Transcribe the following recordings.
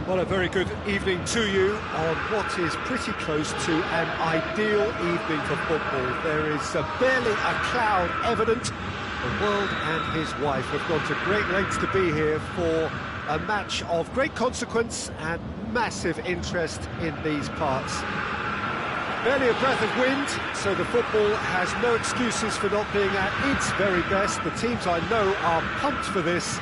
Well, a very good evening to you on what is pretty close to an ideal evening for football. There is barely a cloud evident. The world and his wife have gone to great lengths to be here for a match of great consequence and massive interest in these parts. Barely a breath of wind, so the football has no excuses for not being at its very best. The teams I know are pumped for this.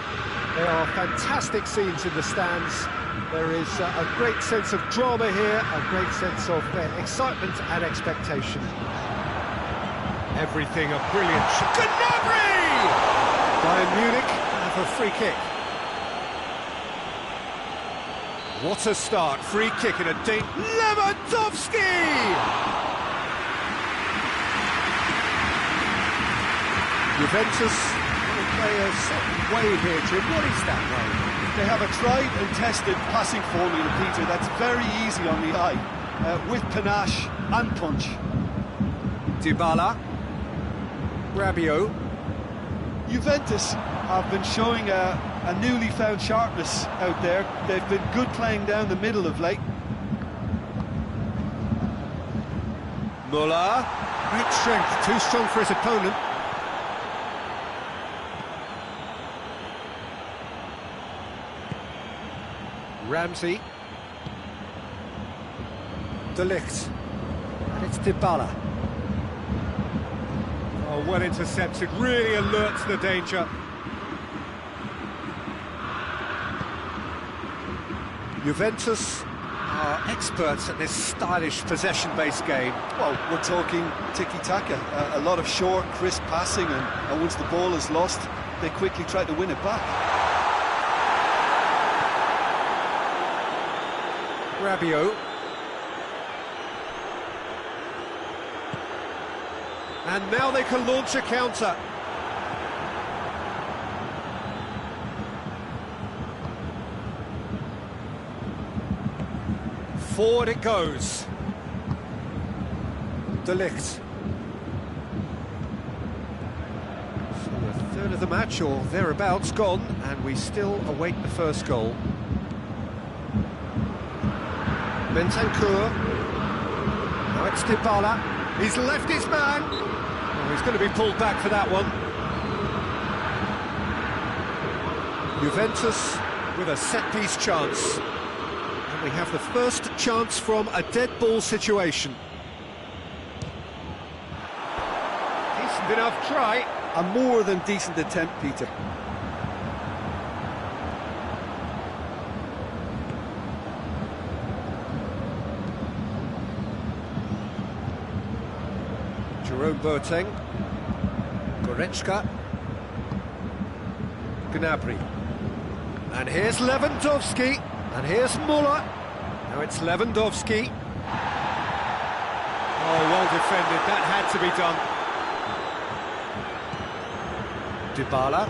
There are fantastic scenes in the stands. There is a great sense of drama here, a great sense of excitement and expectation. Everything a brilliant shot. Gnabry! Bayern Munich have a free kick. What a start, free kick in a deep... Lewandowski! Juventus will play a certain way here, Jim. What is that way? They have a tried and tested passing formula, Peter, that's very easy on the eye, with panache and punch. Dybala. Rabiot. Juventus have been showing a newly found sharpness out there. They've been good playing down the middle of late. Muller. Great strength, too strong for his opponent. Ramsey. De Ligt. And it's Dybala. Oh, well intercepted, really alert to the danger. Juventus are experts at this stylish possession-based game. Well, we're talking tiki-taka, a lot of short, crisp passing, and once the ball is lost, they quickly try to win it back. Rabiot. And now they can launch a counter. Forward it goes. De Ligt. So a third of the match, or thereabouts, gone, and we still await the first goal. Bentancur. Now it's Dybala. He's left his man. Oh, he's going to be pulled back for that one. Juventus with a set-piece chance. And we have the first chance from a dead ball situation. Decent enough try. A more than decent attempt, Peter. Jerome Boateng. Goretzka. Gnabry. And here's Lewandowski. And here's Muller. Now it's Lewandowski. Oh, well defended. That had to be done. Dybala.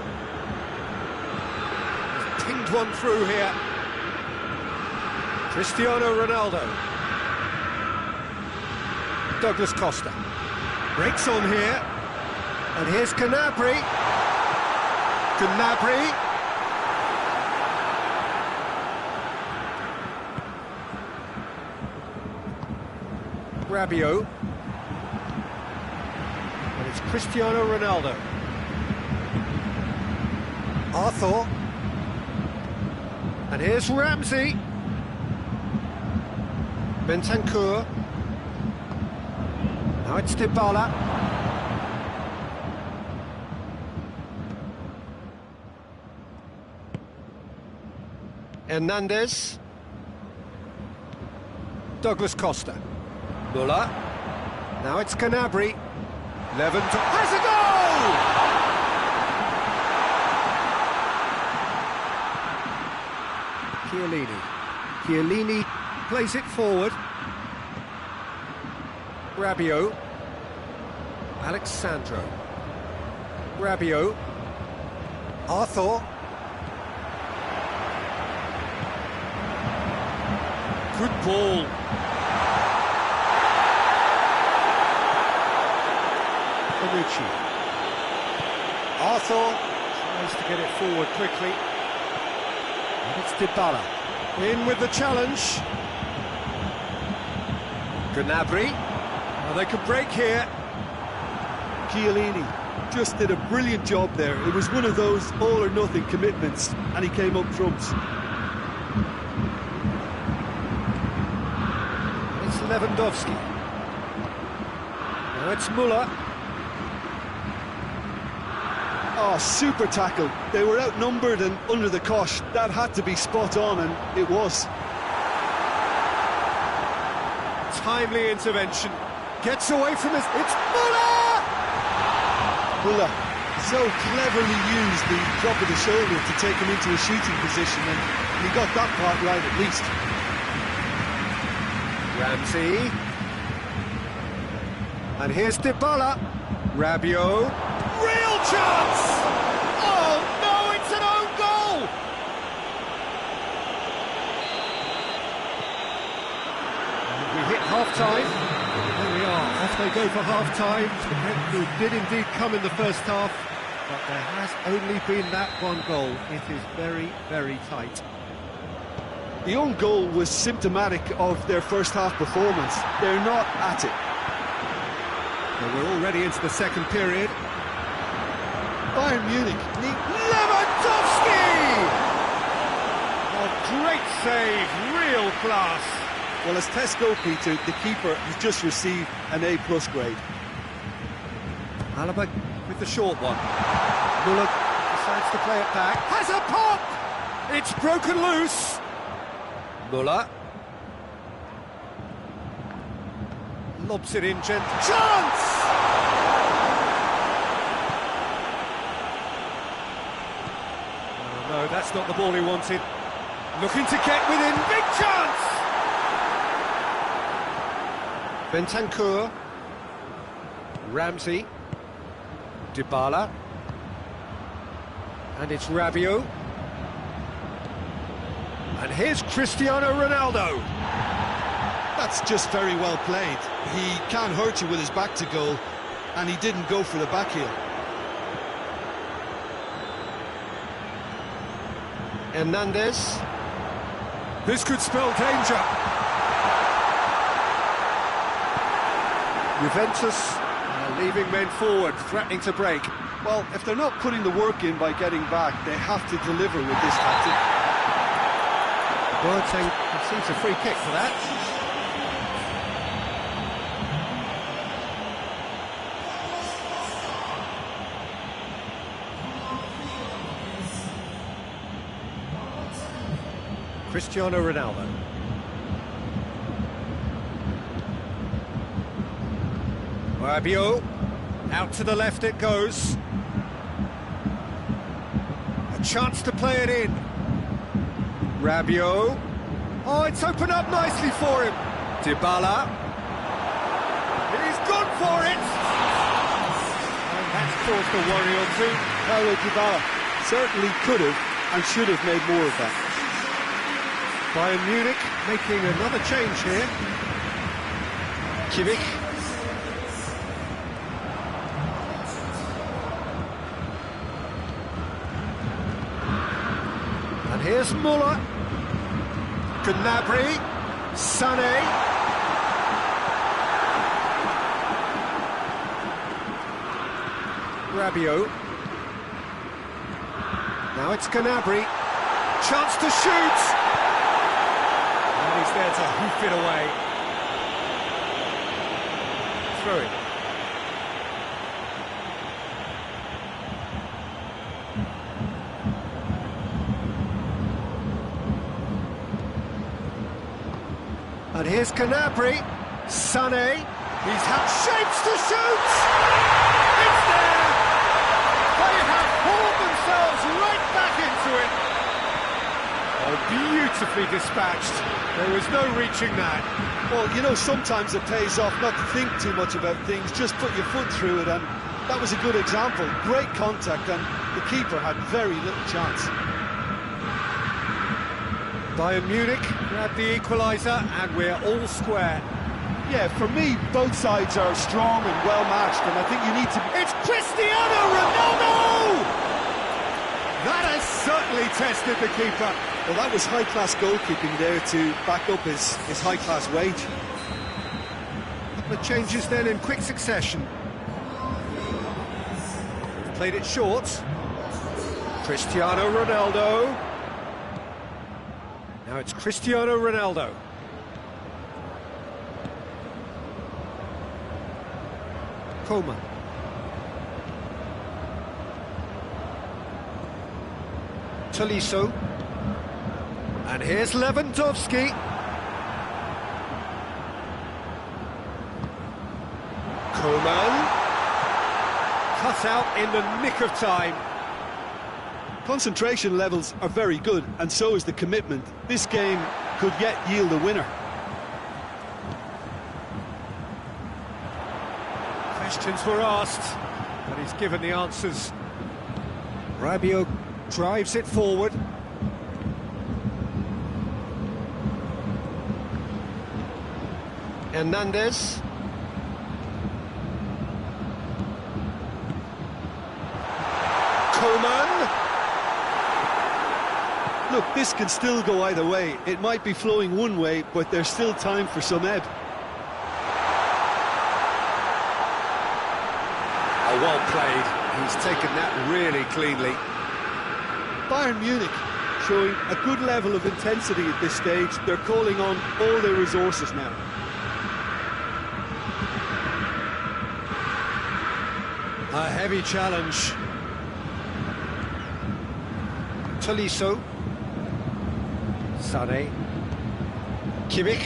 He's pinged one through here. Cristiano Ronaldo. Douglas Costa. Breaks on here. And here's Gnabry. Gnabry. Rabiot. And it's Cristiano Ronaldo. Arthur. And here's Ramsey. Bentancur. Now it's Dybala. Hernandez. Douglas Costa. Muller. Now it's Gnabry. Lewandowski has a goal! Chiellini. Chiellini plays it forward. Rabiot. Alexandro. Rabiot. Arthur. Good ball. Bonucci. Arthur tries to get it forward quickly. And it's Dybala. In with the challenge. Gnabry. Well, they could break here. Chiellini just did a brilliant job there. It was one of those all-or-nothing commitments, and he came up trumps. It's Lewandowski. Now it's Müller. Oh, super tackle. They were outnumbered and under the cosh. That had to be spot on, and it was. Timely intervention. Gets away from us. It's Müller! Müller so cleverly used the drop of the shoulder to take him into a shooting position, and he got that part right at least. Ramsey. And here's Dybala. Rabiot. Real chance! Oh no, it's an own goal! And we hit half-time. There we are, off they go for half-time. It did indeed come in the first half, but there has only been that one goal. It is very, very tight. The own goal was symptomatic of their first half performance. They're not at it. Well, we're already into the second period. Bayern Munich need... Lewandowski! Oh, great save, real class. Well, as tests go, Peter, the keeper has just received an A+ grade. Alaba with the short one. Müller decides to play it back. Has a pop! It's broken loose. Müller. Lobs it in gently. Chance! Oh, no, that's not the ball he wanted. Looking to get within. Big chance! Bentancur. Ramsey. Dybala. And it's Rabiot. And here's Cristiano Ronaldo. That's just very well played. He can't hurt you with his back to goal, and he didn't go for the back heel. Hernandez. This could spell danger. Juventus are leaving men forward, threatening to break. Well, if they're not putting the work in by getting back, they have to deliver with this tactic. Boateng receives a free kick for that. Cristiano Ronaldo. Rabiot. Out to the left it goes. A chance to play it in. Rabiot. Oh, it's opened up nicely for him. Dybala. He's gone for it. And that's caused a worry or two. Paulo Dybala certainly could have and should have made more of that. Bayern Munich making another change here. Kimmich. And here's Müller. Gnabry. Sané. Rabiot. Now it's Gnabry. Chance to shoot. And he's there to hoof it away. Through it. And here's Gnabry. Sané. He's had shapes to shoot. It's there. They have hauled themselves right back into it. Oh, beautifully dispatched. There was no reaching that. Well, you know, sometimes it pays off not to think too much about things, just put your foot through it, and that was a good example. Great contact, and the keeper had very little chance. Bayern Munich grab the equaliser, and we're all square. Yeah, for me, both sides are strong and well matched, and I think you need to... It's Cristiano Ronaldo! That has certainly tested the keeper. Well, that was high-class goalkeeping there to back up his high-class wage. The changes then in quick succession. Played it short. Cristiano Ronaldo. Now it's Cristiano Ronaldo. Coman. Tolisso. And here's Lewandowski. Coman. Cut out in the nick of time. Concentration levels are very good, and so is the commitment. This game could yet yield a winner. Questions were asked, but he's given the answers. Rabiot drives it forward. Hernandez. Coman. Look, this can still go either way. It might be flowing one way, but there's still time for some ebb. Oh, well played. He's taken that really cleanly. Bayern Munich showing a good level of intensity at this stage. They're calling on all their resources now. A heavy challenge. Tolisso. Sané. Kimmich.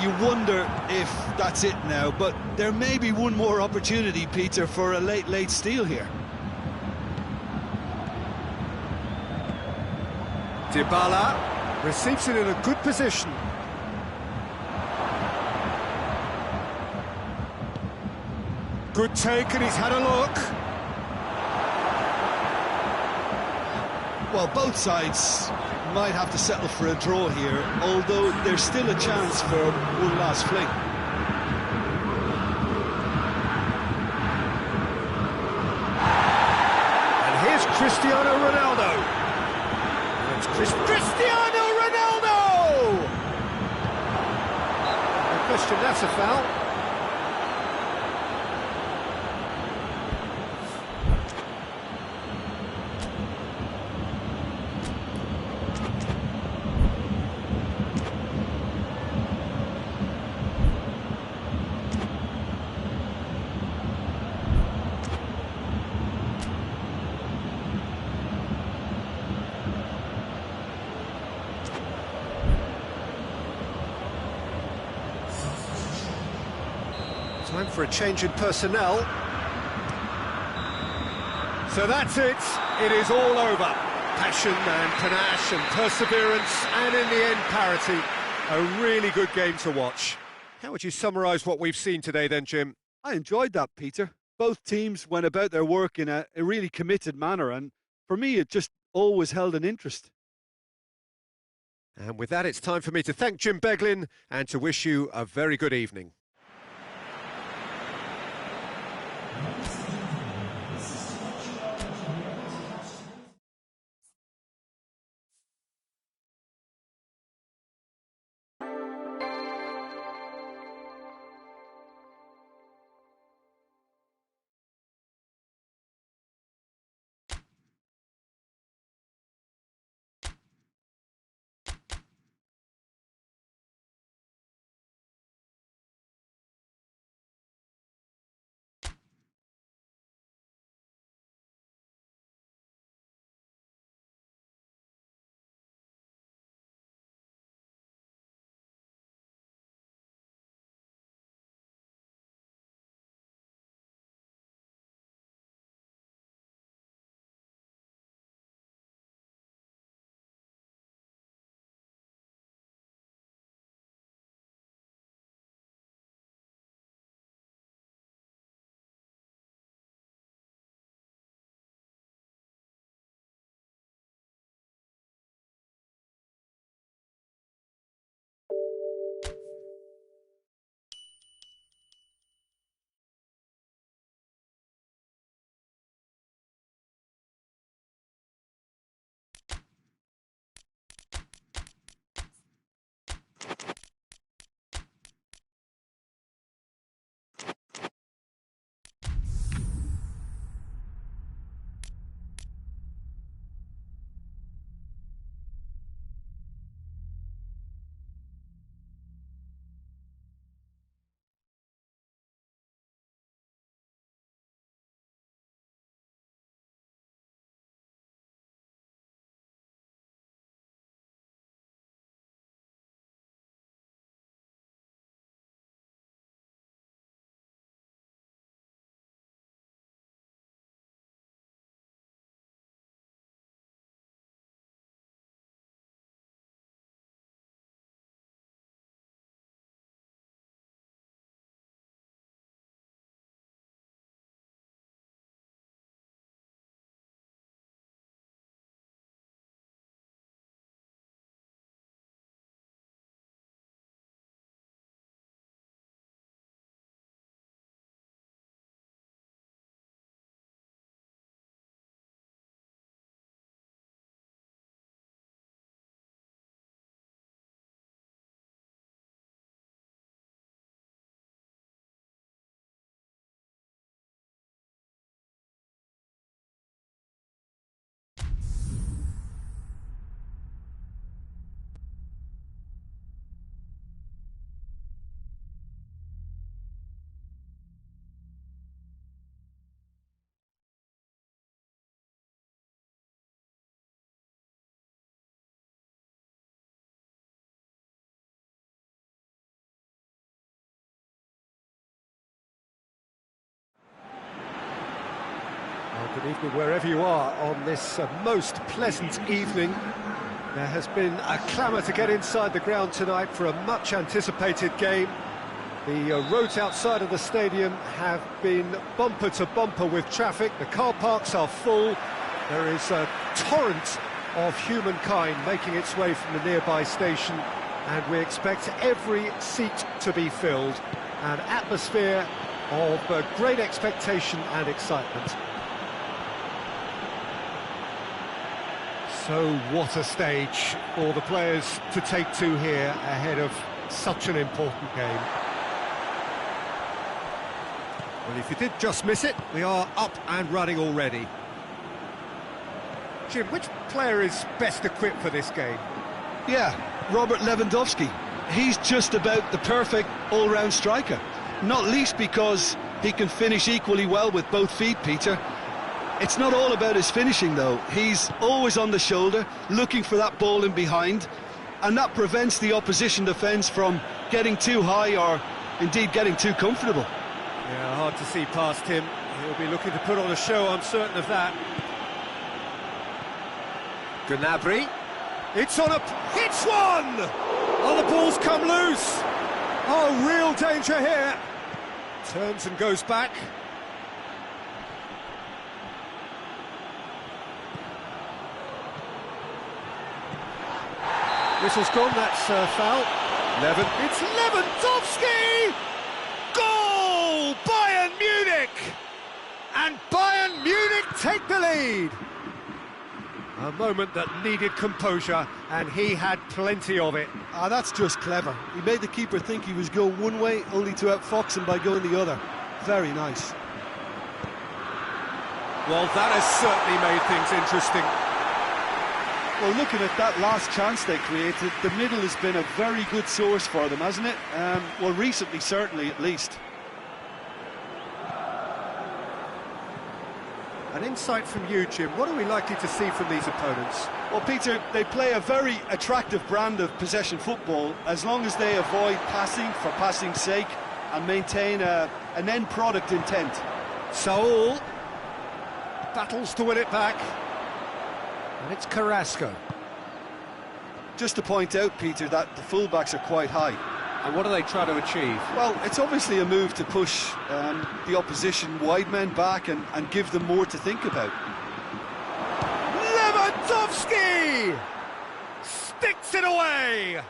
You wonder if that's it now, but there may be one more opportunity, Peter, for a late steal here. Dybala receives it in a good position. Good take, and he's had a look. Well, both sides might have to settle for a draw here, although there's still a chance for one last fling. And here's Cristiano Ronaldo. And it's Cristiano Ronaldo! No question, that's a foul. Time for a change in personnel. So that's it. It is all over. Passion and panache and perseverance, and in the end, parity. A really good game to watch. How would you summarise what we've seen today then, Jim? I enjoyed that, Peter. Both teams went about their work in a really committed manner, and for me, it just always held an interest. And with that, it's time for me to thank Jim Beglin and to wish you a very good evening. Evening wherever you are on this most pleasant evening. There has been a clamour to get inside the ground tonight for a much anticipated game. The roads outside of the stadium have been bumper to bumper with traffic. The car parks are full. There is a torrent of humankind making its way from the nearby station, and we expect every seat to be filled. An atmosphere of great expectation and excitement. So what a stage for the players to take to here ahead of such an important game. Well, if you did just miss it, we are up and running already. Jim, which player is best equipped for this game? Yeah, Robert Lewandowski. He's just about the perfect all-round striker. Not least because he can finish equally well with both feet, Peter. It's not all about his finishing, though. He's always on the shoulder, looking for that ball in behind, and that prevents the opposition defence from getting too high or, indeed, getting too comfortable. Yeah, hard to see past him. He'll be looking to put on a show, I'm certain of that. Gnabry. It's on a... It's one! Oh, the ball's come loose! Oh, real danger here. Turns and goes back. Whistle's gone, that's foul. It's Lewandowski! Goal! Bayern Munich! And Bayern Munich take the lead! A moment that needed composure, and he had plenty of it. Ah, that's just clever. He made the keeper think he was going one way, only to outfox him by going the other. Very nice. Well, that has certainly made things interesting. Well, looking at that last chance they created, the middle has been a very good source for them, hasn't it? Well, recently, certainly, at least. An insight from you, Jim. What are we likely to see from these opponents? Well, Peter, they play a very attractive brand of possession football as long as they avoid passing for passing's sake and maintain an end product intent. Saul battles to win it back. And it's Carrasco. Just to point out, Peter, that the fullbacks are quite high. And what do they try to achieve? Well, it's obviously a move to push the opposition wide men back and give them more to think about. Lewandowski sticks it away,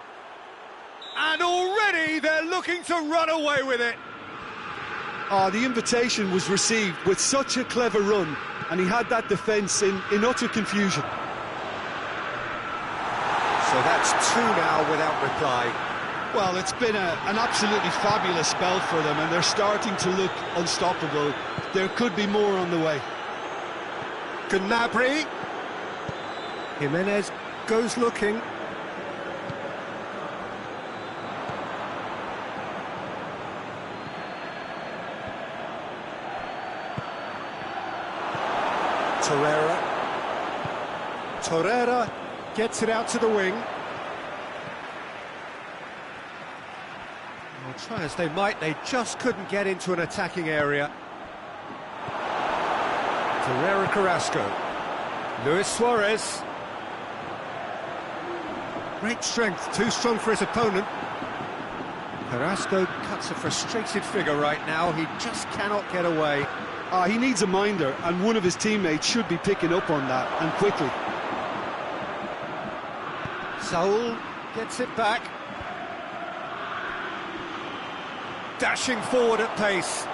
and already they're looking to run away with it. The invitation was received with such a clever run, and he had that defence in utter confusion. So that's two now without reply. Well, it's been an absolutely fabulous spell for them, and they're starting to look unstoppable. There could be more on the way. Gnabry. Jimenez goes looking. Torreira gets it out to the wing. Well, try as they might, they just couldn't get into an attacking area. Torreira, Carrasco. Luis Suarez. Great strength, too strong for his opponent. Carrasco cuts a frustrated figure right now, he just cannot get away. He needs a minder, and one of his teammates should be picking up on that, and quickly. Saul gets it back. Dashing forward at pace.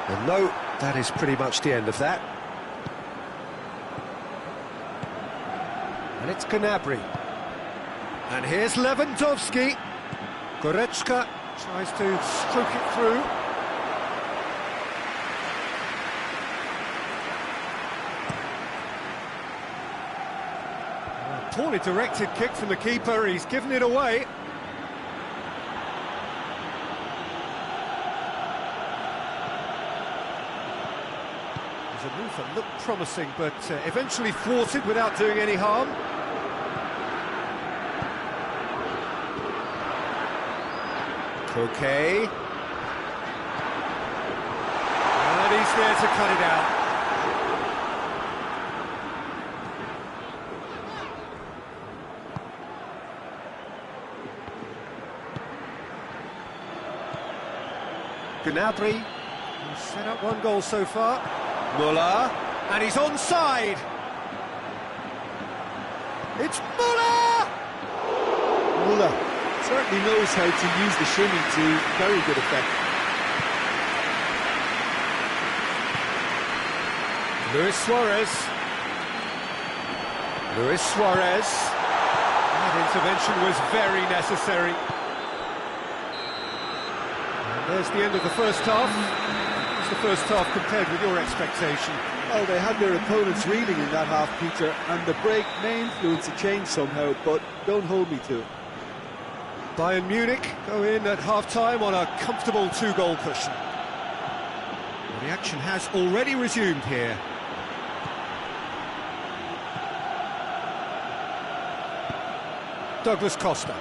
And no, that is pretty much the end of that. And it's Gnabry. And here's Lewandowski. Goretzka tries to stroke it through. A poorly directed kick from the keeper, he's given it away. There's a move that looked promising, but eventually thwarted without doing any harm. Okay. And he's there to cut it out. Gnabry, he's set up one goal so far. Muller, and he's onside. It's Muller! Muller certainly knows how to use the shimmy to very good effect. Luis Suarez. That intervention was very necessary. And there's the end of the first half. What's the first half compared with your expectation? Well, they had their opponents reeling in that half, Peter, and the break may influence a change somehow, but don't hold me to it. Bayern Munich go in at half-time on a comfortable two-goal cushion. Well, the action has already resumed here. Douglas Costa.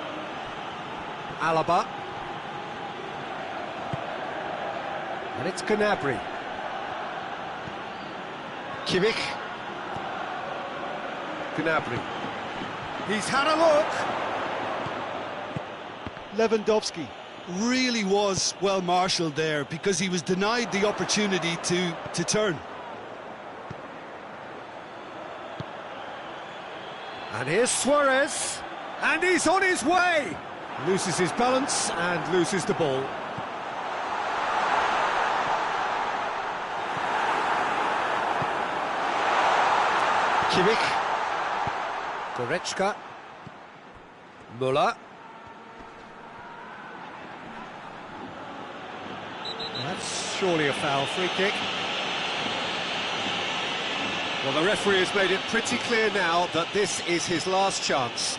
Alaba. And it's Gnabry. Kimmich. Gnabry. He's had a look. Lewandowski really was well marshalled there because he was denied the opportunity to turn. And here's Suarez. And he's on his way! Loses his balance and loses the ball. Kimmich. Goretzka. Muller. That's surely a foul. Free kick. Well, the referee has made it pretty clear now that this is his last chance.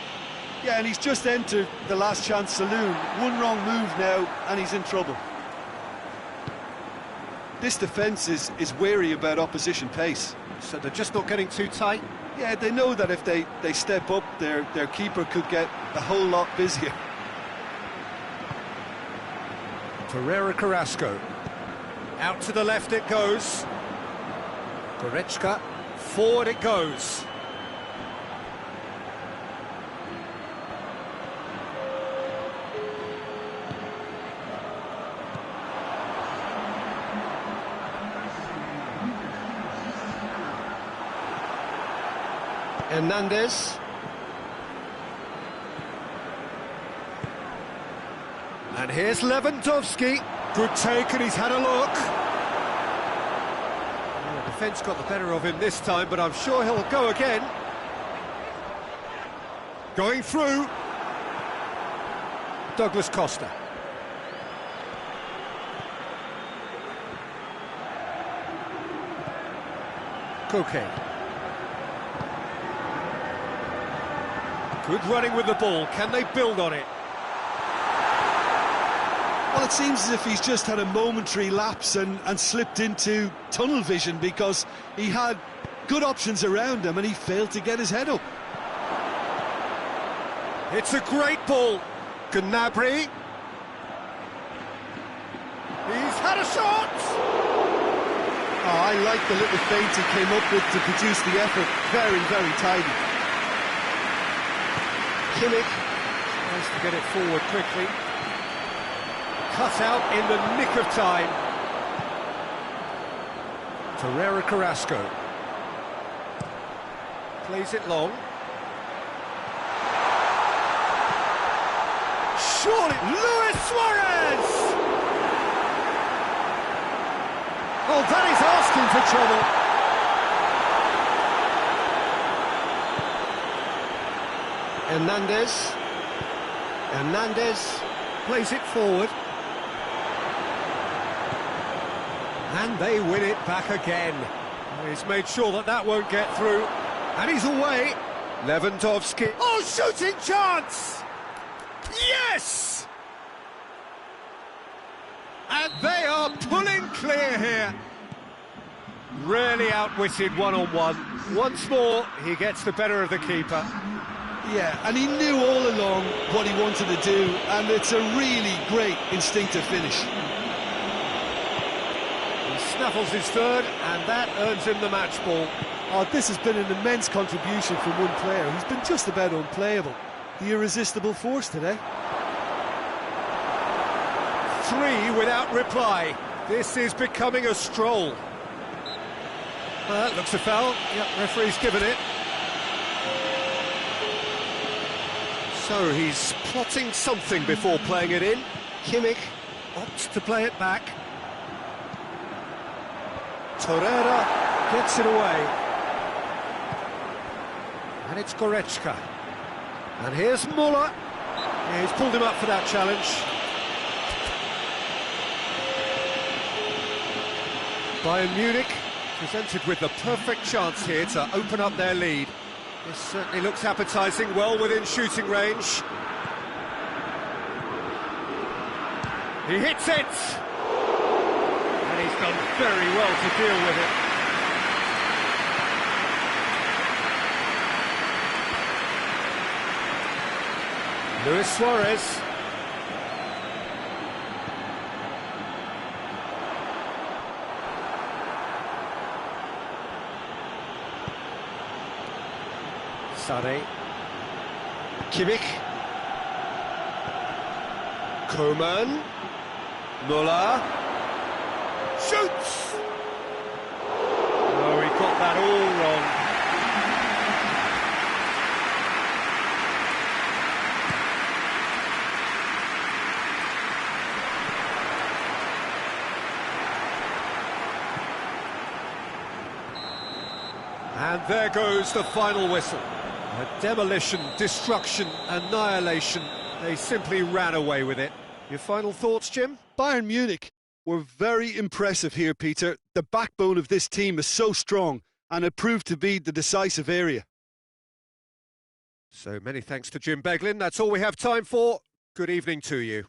Yeah, and he's just entered the last chance saloon. One wrong move now, and he's in trouble. This defence is wary about opposition pace. So they're just not getting too tight? Yeah, they know that if they step up, their keeper could get a whole lot busier. Pereira Carrasco. Out to the left it goes. Goretzka. Forward it goes. Hernandez. And here's Lewandowski. Good take, and he's had a look. Well, the defence got the better of him this time, but I'm sure he'll go again. Going through. Douglas Costa. Koke. Good running with the ball. Can they build on it? Well, it seems as if he's just had a momentary lapse and slipped into tunnel vision because he had good options around him and he failed to get his head up. It's a great ball. Gnabry. He's had a shot! Oh, I like the little feint he came up with to produce the effort. Very, very tidy. Kimmich tries to get it forward quickly. Cut out in the nick of time. Pereira Carrasco. Plays it long. Surely, Luis Suarez! Oh, that is asking for trouble. Hernandez plays it forward. And they win it back again. He's made sure that that won't get through. And he's away. Lewandowski. Oh, shooting chance! Yes! And they are pulling clear here. Really outwitted one-on-one. Once more, he gets the better of the keeper. Yeah, and he knew all along what he wanted to do, and it's a really great instinctive finish. He snaffles his third, and that earns him the match ball. Oh, this has been an immense contribution from one player. He's been just about unplayable. The irresistible force today. 3 without reply. This is becoming a stroll. That looks a foul. Yep, referee's given it. So he's plotting something before playing it in. Kimmich opts to play it back. Torreira gets it away. And it's Goretzka. And here's Muller. Yeah, he's pulled him up for that challenge. Bayern Munich presented with the perfect chance here to open up their lead. This certainly looks appetising, well within shooting range. He hits it! And he's done very well to deal with it. Luis Suarez. Sane. Kimmich. Coman. Muller. Shoots! Oh, he got that all wrong. And there goes the final whistle. A demolition, destruction, annihilation. They simply ran away with it. Your final thoughts, Jim? Bayern Munich were very impressive here, Peter. The backbone of this team is so strong, and it proved to be the decisive area. So many thanks to Jim Beglin. That's all we have time for. Good evening to you.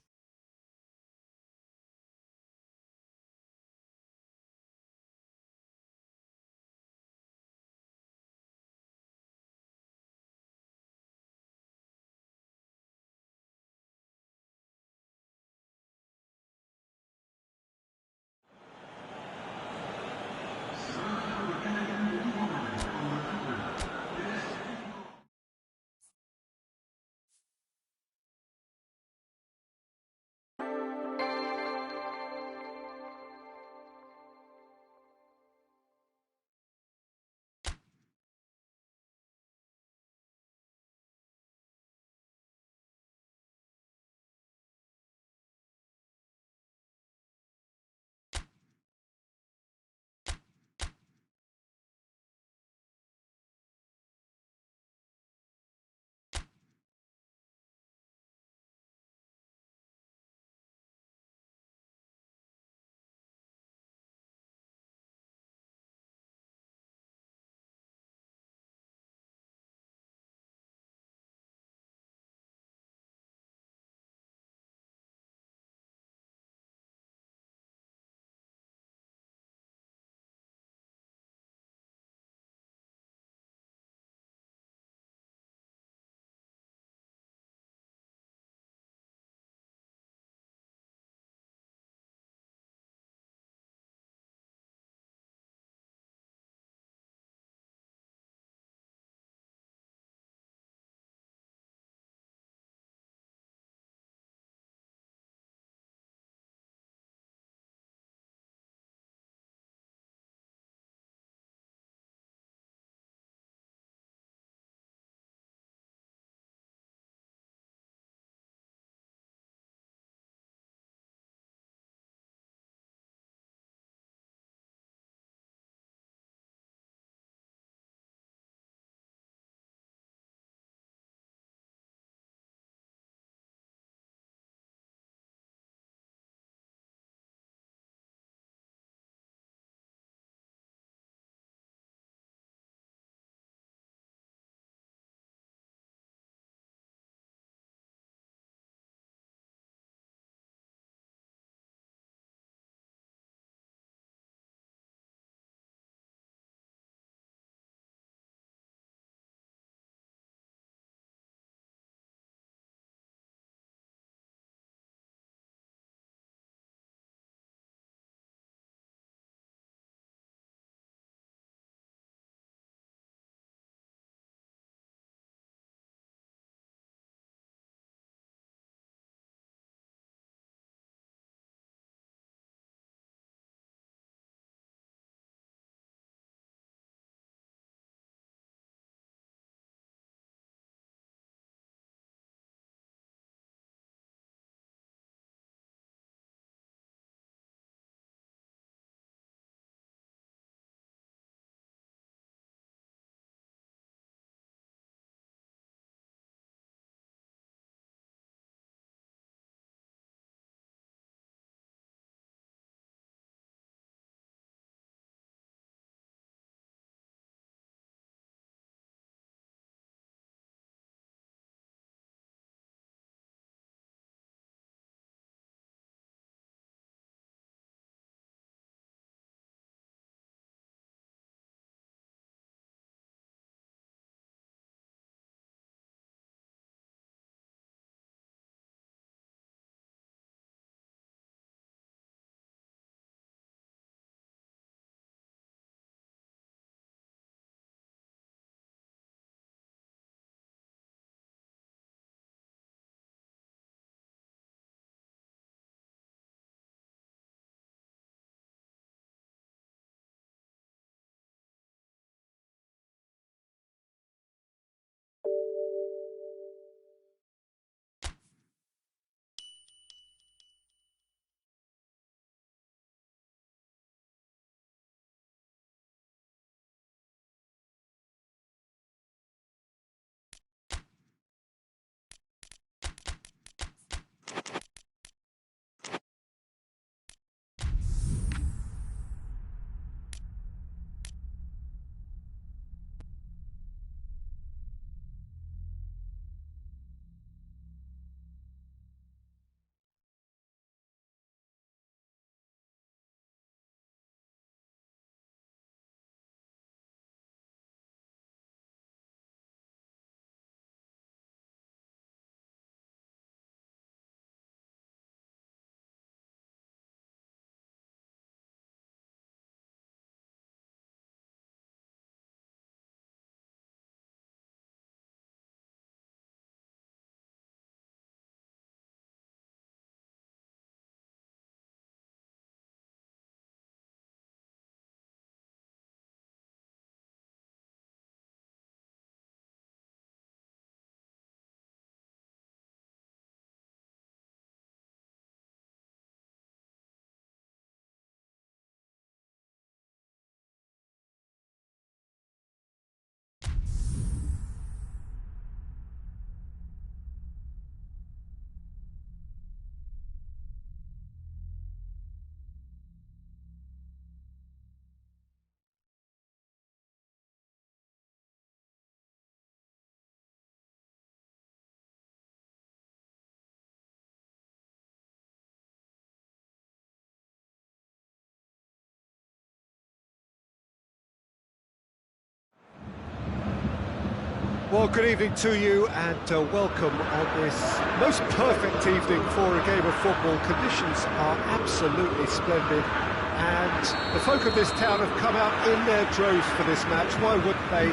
Well, good evening to you and welcome on this most perfect evening for a game of football. Conditions are absolutely splendid and the folk of this town have come out in their droves for this match. Why wouldn't they?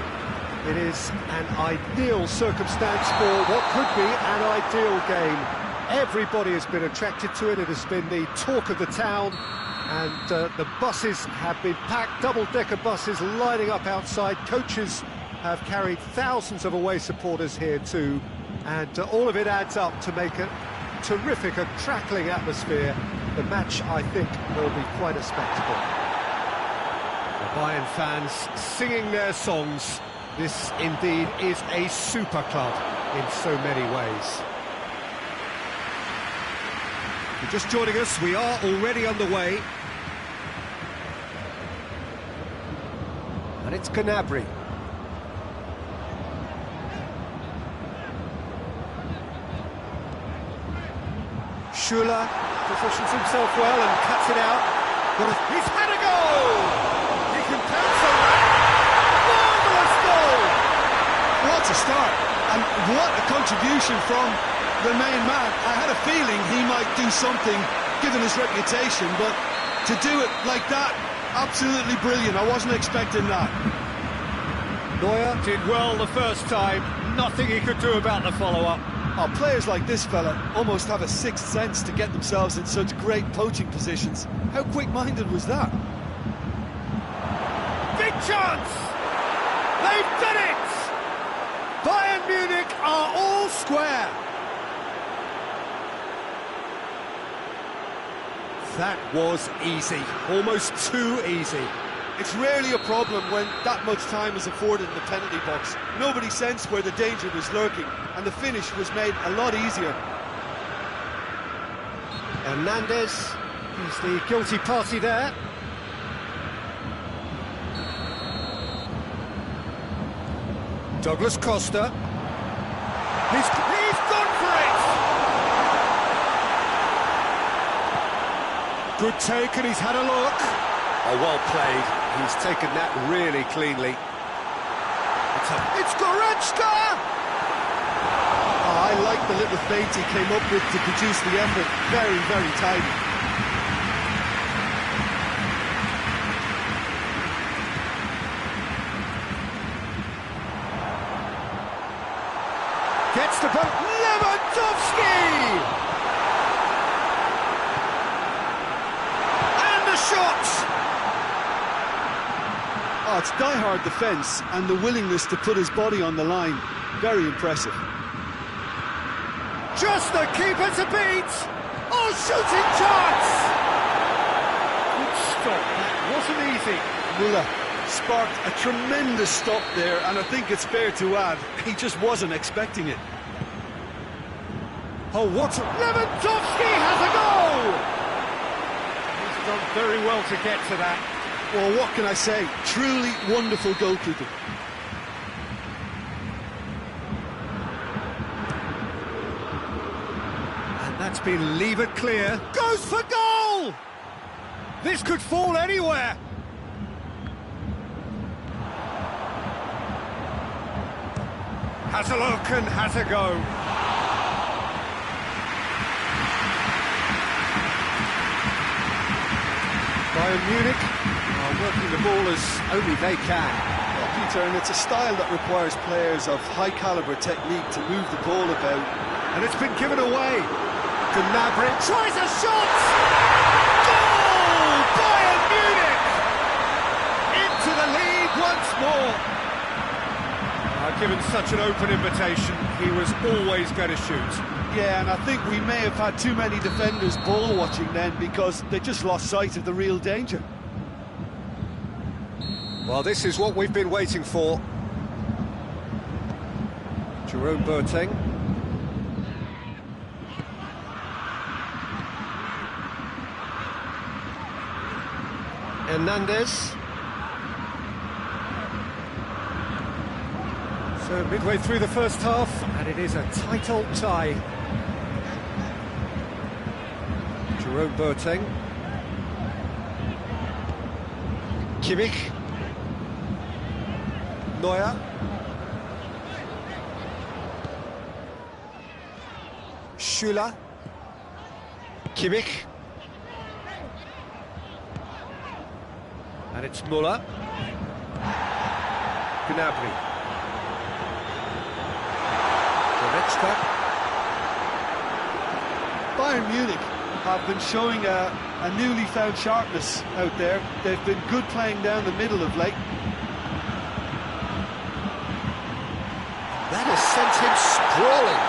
It is an ideal circumstance for what could be an ideal game. Everybody has been attracted to it. It has been the talk of the town, and the buses have been packed, double-decker buses lining up outside. Coaches have carried thousands of away supporters here too, and all of it adds up to make a terrific, a crackling atmosphere. The match, I think, will be quite a spectacle. The Bayern fans singing their songs. This indeed is a super club in so many ways. If you're just joining us, we are already underway. And it's Gnabry. Schuller positions himself well and cuts it out. He's had a goal! He can pounce on that. Marvellous goal! What a start, and what a contribution from the main man. I had a feeling he might do something, given his reputation, but to do it like that, absolutely brilliant. I wasn't expecting that. Neuer did well the first time, nothing he could do about the follow-up. Oh, players like this fella almost have a sixth sense to get themselves in such great poaching positions. How quick-minded was that? Big chance! They've done it! Bayern Munich are all square. That was easy, almost too easy. It's rarely a problem when that much time is afforded in the penalty box. Nobody sensed where the danger was lurking, and the finish was made a lot easier. Hernandez is the guilty party there. Douglas Costa. He's gone for it! Good take, and he's had a look. Oh, well played. He's taken that really cleanly. It's Goretzka! Oh, I like the little feint he came up with to produce the effort. Very, very tidy. Gets the ball. Lewandowski! And the shot! Oh, it's die-hard defence and the willingness to put his body on the line. Very impressive. Just the keeper to beat! Oh, shooting chance! Good stop, that wasn't easy. Müller sparked a tremendous stop there, and I think it's fair to add, he just wasn't expecting it. Oh, what a... Lewandowski has a goal! He's done very well to get to that. Well, what can I say? Truly wonderful goalkeeping. And that's been levered clear. Goes for goal! This could fall anywhere. Has a look and has a go. Bayern Munich are working the ball as only they can. Well, Peter, and it's a style that requires players of high-caliber technique to move the ball about. And it's been given away. Gnabry tries a shot! Goal! Bayern Munich! Into the lead once more. Given such an open invitation, he was always going to shoot. Yeah, and I think we may have had too many defenders ball watching then because they just lost sight of the real danger. Well, this is what we've been waiting for. Jerome Boateng. Hernandez. So midway through the first half, and it is a tight old tie. Jerome Boateng. Kimmich. Neuer. Schüller. Kimmich. And it's Müller. Gnabry. Goretzka. Bayern Munich have been showing a newly found sharpness out there. They've been good playing down the middle of late. That has sent him sprawling.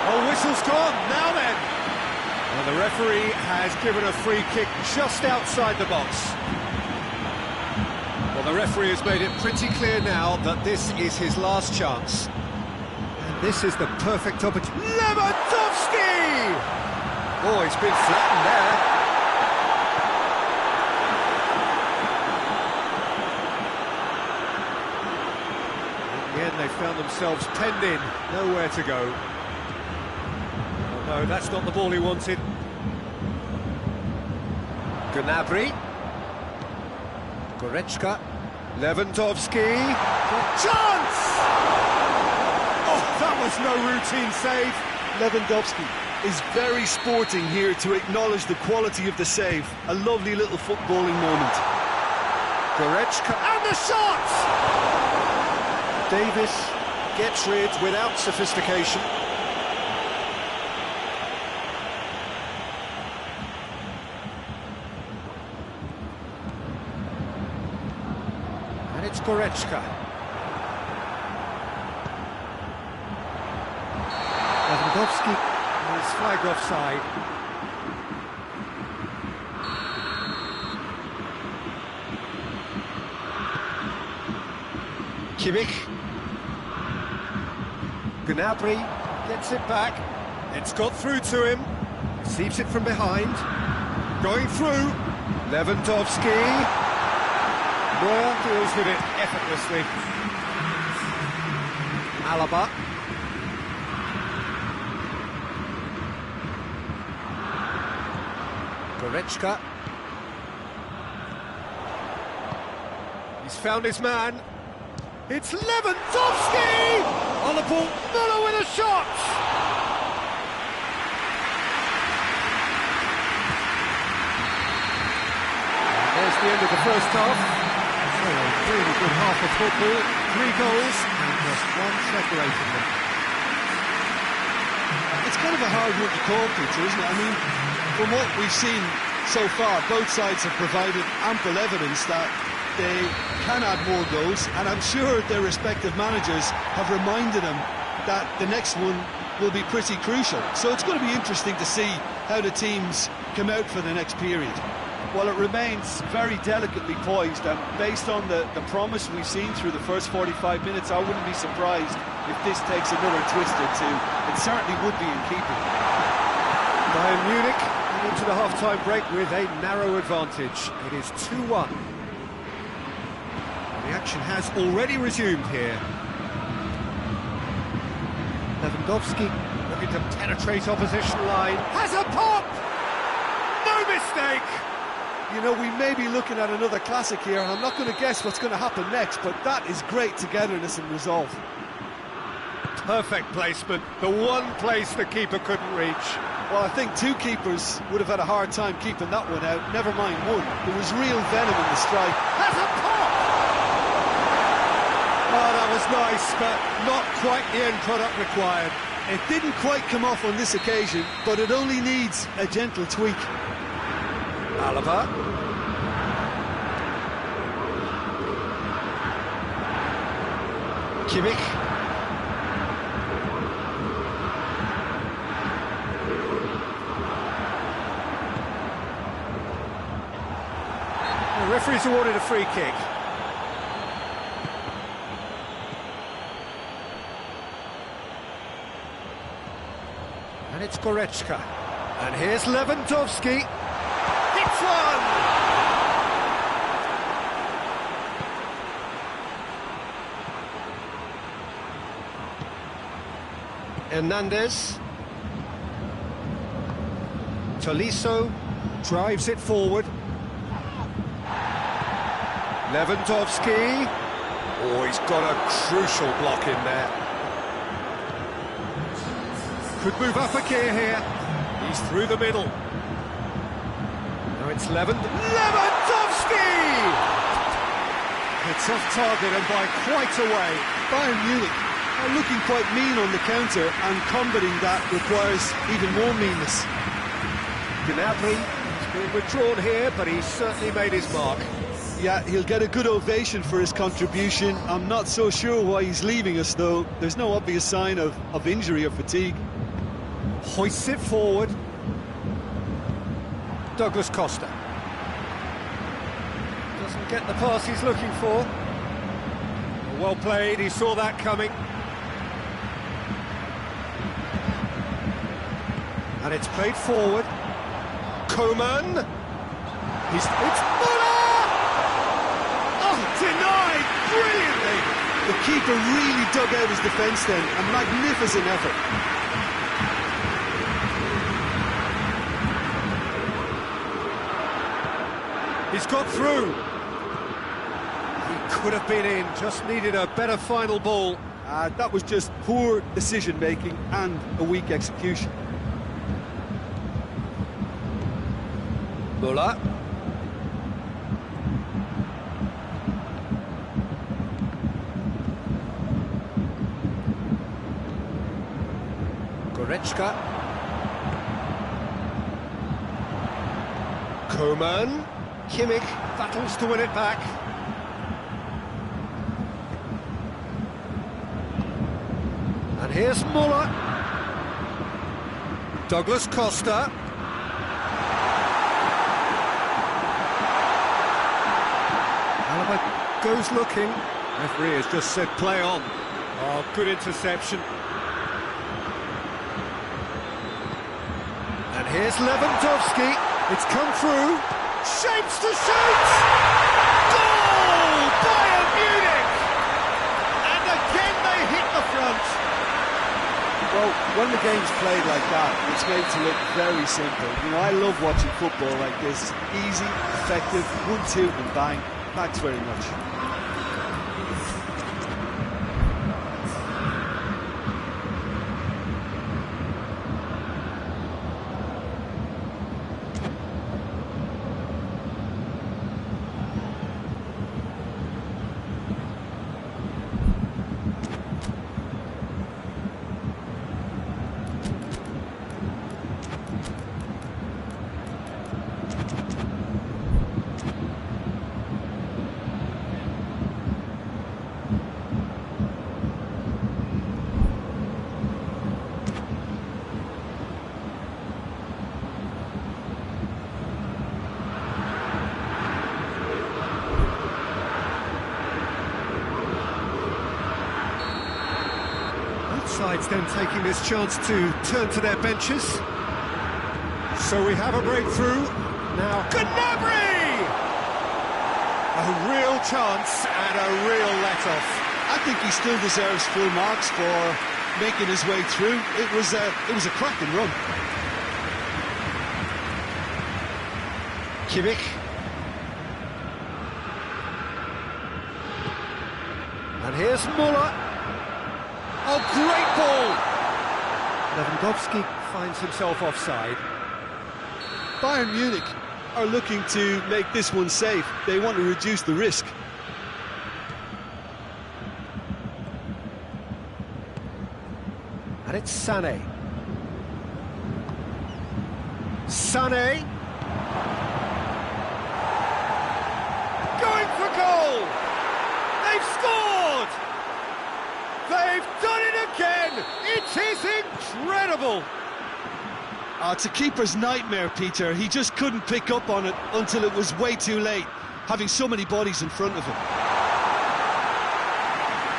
Oh, whistle's gone, now then. Well, the referee has given a free kick just outside the box. Well, the referee has made it pretty clear now that this is his last chance. And this is the perfect opportunity. Lewandowski! Oh, he's been flattened there. In the end, they found themselves penned in, nowhere to go. Oh, no, that's not the ball he wanted. Gnabry. Goretzka. Lewandowski. Chance! Oh, that was no routine save. Lewandowski is very sporting here to acknowledge the quality of the save. A lovely little footballing moment. Goretzka, and the shot! Davis gets rid without sophistication. And it's Goretzka. Lewandowski is flagged offside. Kimmich. Gnabry gets it back. It's got through to him. Receives it from behind. Going through. Lewandowski. Neuer deals with it effortlessly. Alaba. Goretzka. He's found his man. It's Lewandowski! On the ball, Müller with a shot! There's the end of the first half. So a really good half of football. 3 goals and just one separating them. It's kind of a hard one to call, Peter, isn't it? I mean, from what we've seen so far, both sides have provided ample evidence that they can add more goals, and I'm sure their respective managers have reminded them that the next one will be pretty crucial. So it's going to be interesting to see how the teams come out for the next period. Well, it remains very delicately poised, and based on the promise we've seen through the first 45 minutes, I wouldn't be surprised if this takes another twist or two. It certainly would be in keeping. Bayern Munich into the half-time break with a narrow advantage. It is 2-1. The action has already resumed here. Lewandowski looking to penetrate opposition line. Has a pop! No mistake! You know, we may be looking at another classic here, and I'm not going to guess what's going to happen next, but that is great togetherness and resolve. Perfect placement, the one place the keeper couldn't reach. Well, I think 2 keepers would have had a hard time keeping that one out, never mind 1. There was real venom in the strike. Has a pop! Oh, that was nice, but not quite the end product required. It didn't quite come off on this occasion, but it only needs a gentle tweak. Alaba. Kimmich. The referee's awarded a free kick. And it's Goretzka. And here's Lewandowski. Hits one! Hernandez. Tolisso drives it forward. Lewandowski. Oh, he's got a crucial block in there. Could move up a gear here. He's through the middle. Now it's Lewandowski! It's off target and by quite a way. Bayern Munich are looking quite mean on the counter, and combating that requires even more meanness. Gnabry has been withdrawn here, but he's certainly made his mark. Yeah, he'll get a good ovation for his contribution. I'm not so sure why he's leaving us, though. There's no obvious sign of injury or fatigue. Hoists it forward. Douglas Costa. Doesn't get the pass he's looking for. Well played, he saw that coming. And it's played forward. Coman. It's Muller! Oh, denied brilliantly! The keeper really dug out his defence then. A magnificent effort. He's got through. He could have been in, just needed a better final ball. That was just poor decision-making and a weak execution. Muller. Goretzka. Coman. Kimmich battles to win it back. And here's Muller. Douglas Costa. Alaba goes looking. Referee has just said play on. Oh, good interception. And here's Lewandowski. It's come through. Shapes to shoot! Goal! Bayern Munich! And again they hit the front. Well, when the game's played like that, it's made to look very simple. You know, I love watching football like this. Easy, effective, 1-2 and bang. Thanks very much. Sides then taking this chance to turn to their benches. So we have a breakthrough. Now Gnabry! A real chance and a real let-off. I think he still deserves full marks for making his way through. It was a cracking run. Kimmich. And here's Muller. Oh, great ball! Lewandowski finds himself offside. Bayern Munich are looking to make this one safe. They want to reduce the risk. And it's Sané. Sané. Going for goal! They've scored! They've done it again! It is incredible! It's a keeper's nightmare, Peter. He just couldn't pick up on it until it was way too late, having so many bodies in front of him.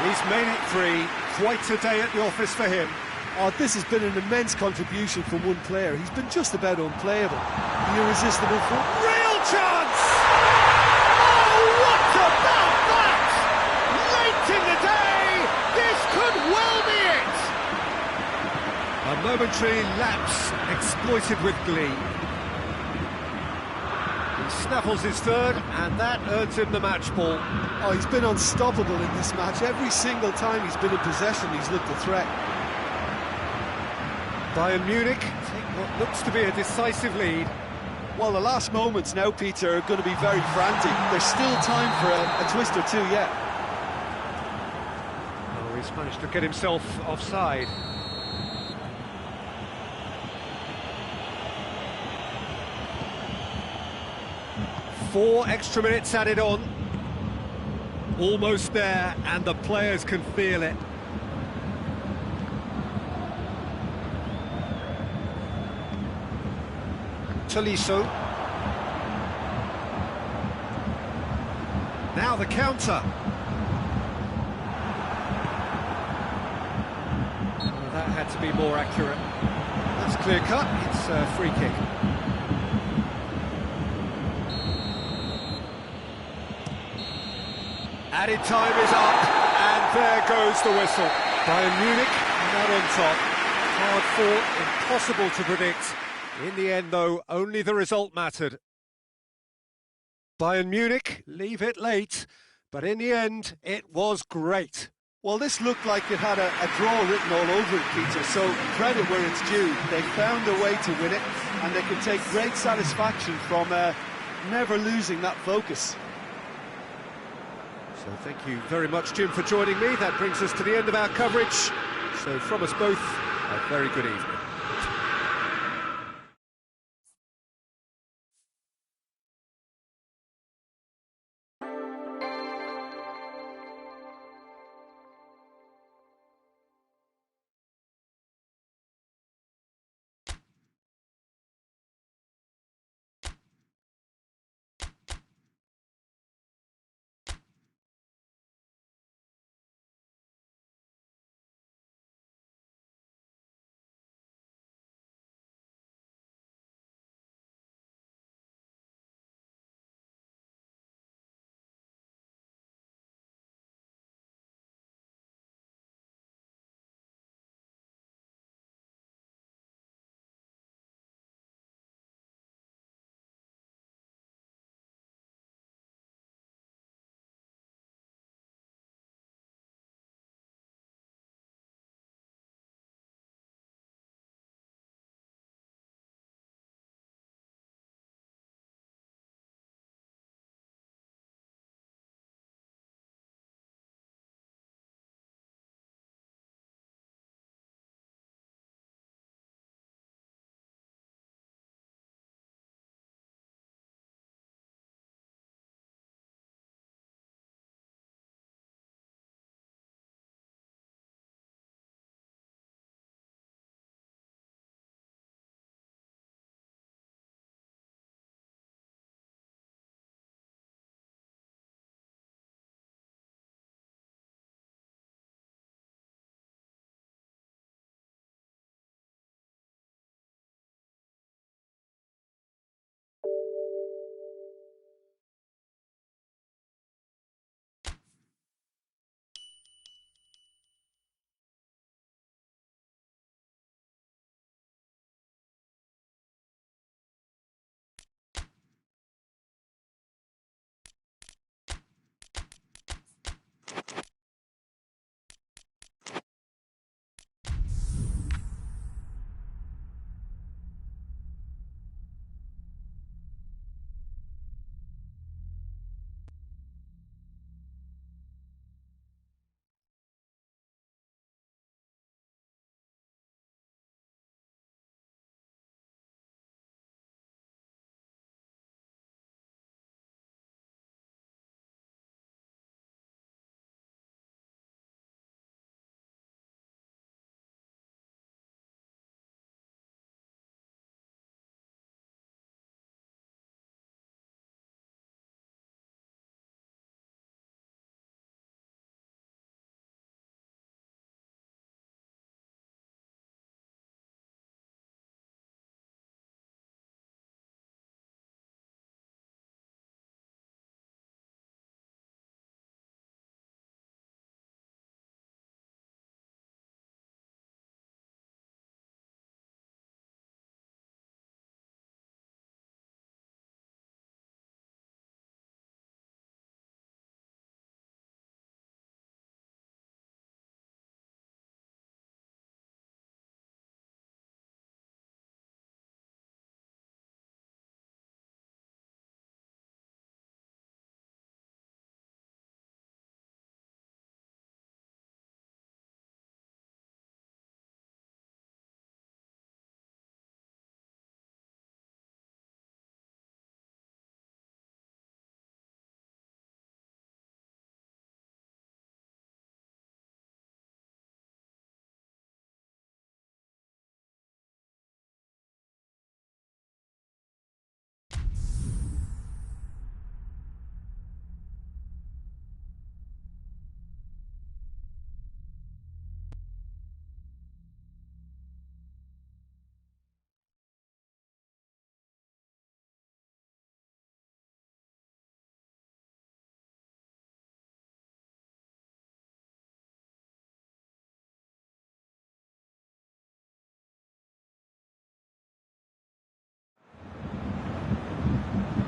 He's made it three. Quite a day at the office for him. Oh, this has been an immense contribution from one player. He's been just about unplayable. The irresistible foot. Real chance! Oh, what about that? Late in the day, this could well be it! A momentary lapse exploited with glee. He snaffles his third, and that earns him the match ball. Oh, he's been unstoppable in this match. Every single time he's been in possession, he's looked a threat. Bayern Munich take what looks to be a decisive lead. Well, the last moments now, Peter, are going to be very frantic. There's still time for a twist or two yet. Oh, he's managed to get himself offside. Four extra minutes added on. Almost there, and the players can feel it. Tolisso. Now the counter. Oh, that had to be more accurate. That's clear cut. It's a free kick. Added time is up, and there goes the whistle. Bayern Munich not on top. Hard fought, impossible to predict. In the end, though, only the result mattered. Bayern Munich leave it late, but in the end, it was great. Well, this looked like it had a draw written all over it, Peter, so credit where it's due. They found a way to win it, and they can take great satisfaction from never losing that focus. So thank you very much, Jim, for joining me. That brings us to the end of our coverage. So from us both, a very good evening.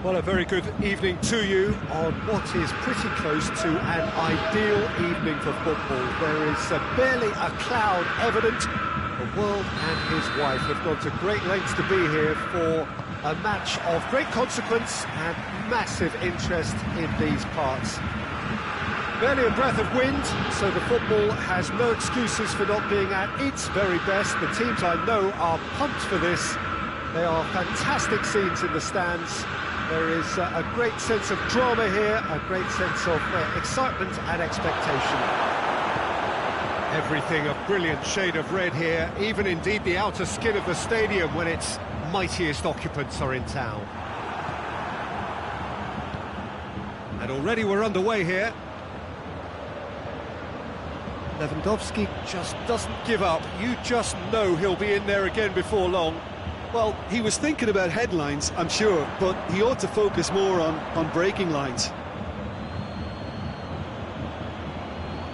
Well, a very good evening to you on what is pretty close to an ideal evening for football. There is barely a cloud evident. The world and his wife have gone to great lengths to be here for a match of great consequence and massive interest in these parts. Barely a breath of wind, so the football has no excuses for not being at its very best. The teams I know are pumped for this. They are fantastic scenes in the stands. There is a great sense of drama here, a great sense of excitement and expectation. Everything a brilliant shade of red here, even indeed the outer skin of the stadium when its mightiest occupants are in town. And already we're underway here. Lewandowski just doesn't give up. You just know he'll be in there again before long. Well, he was thinking about headlines, I'm sure, but he ought to focus more on breaking lines.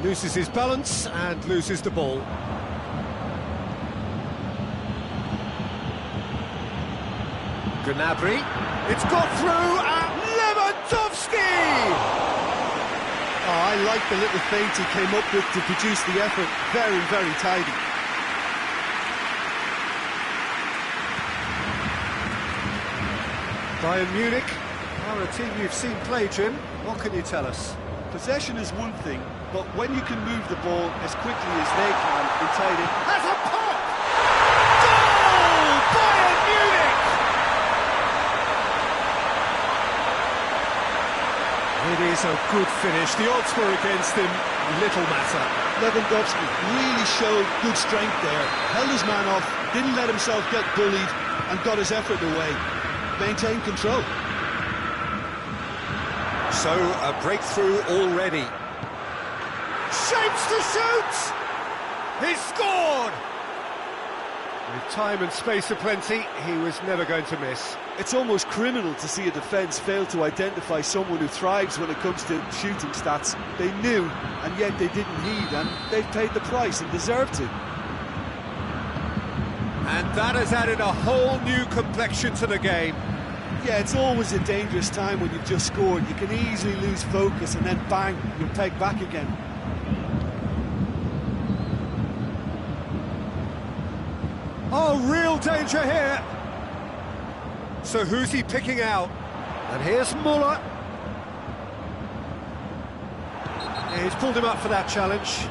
Loses his balance and loses the ball. Gnabry, it's got through and Lewandowski! Oh, I like the little feint he came up with to produce the effort. Very, very tidy. Bayern Munich are a team you've seen play, Jim. What can you tell us? Possession is one thing, but when you can move the ball as quickly as they can inside it... Has a pop! Goal! Bayern Munich! It is a good finish. The odds were against him. Little matter. Lewandowski really showed good strength there. Held his man off, didn't let himself get bullied, and got his effort away. Maintain control. So, a breakthrough already. Shapes to shoot! He's scored! With time and space aplenty, he was never going to miss. It's almost criminal to see a defence fail to identify someone who thrives when it comes to shooting stats. They knew, and yet they didn't heed, and they've paid the price and deserved to. And that has added a whole new complexion to the game. Yeah, it's always a dangerous time when you've just scored. You can easily lose focus and then bang, you're pegged back again. Oh, real danger here. So who's he picking out? And here's Muller. He's pulled him up for that challenge.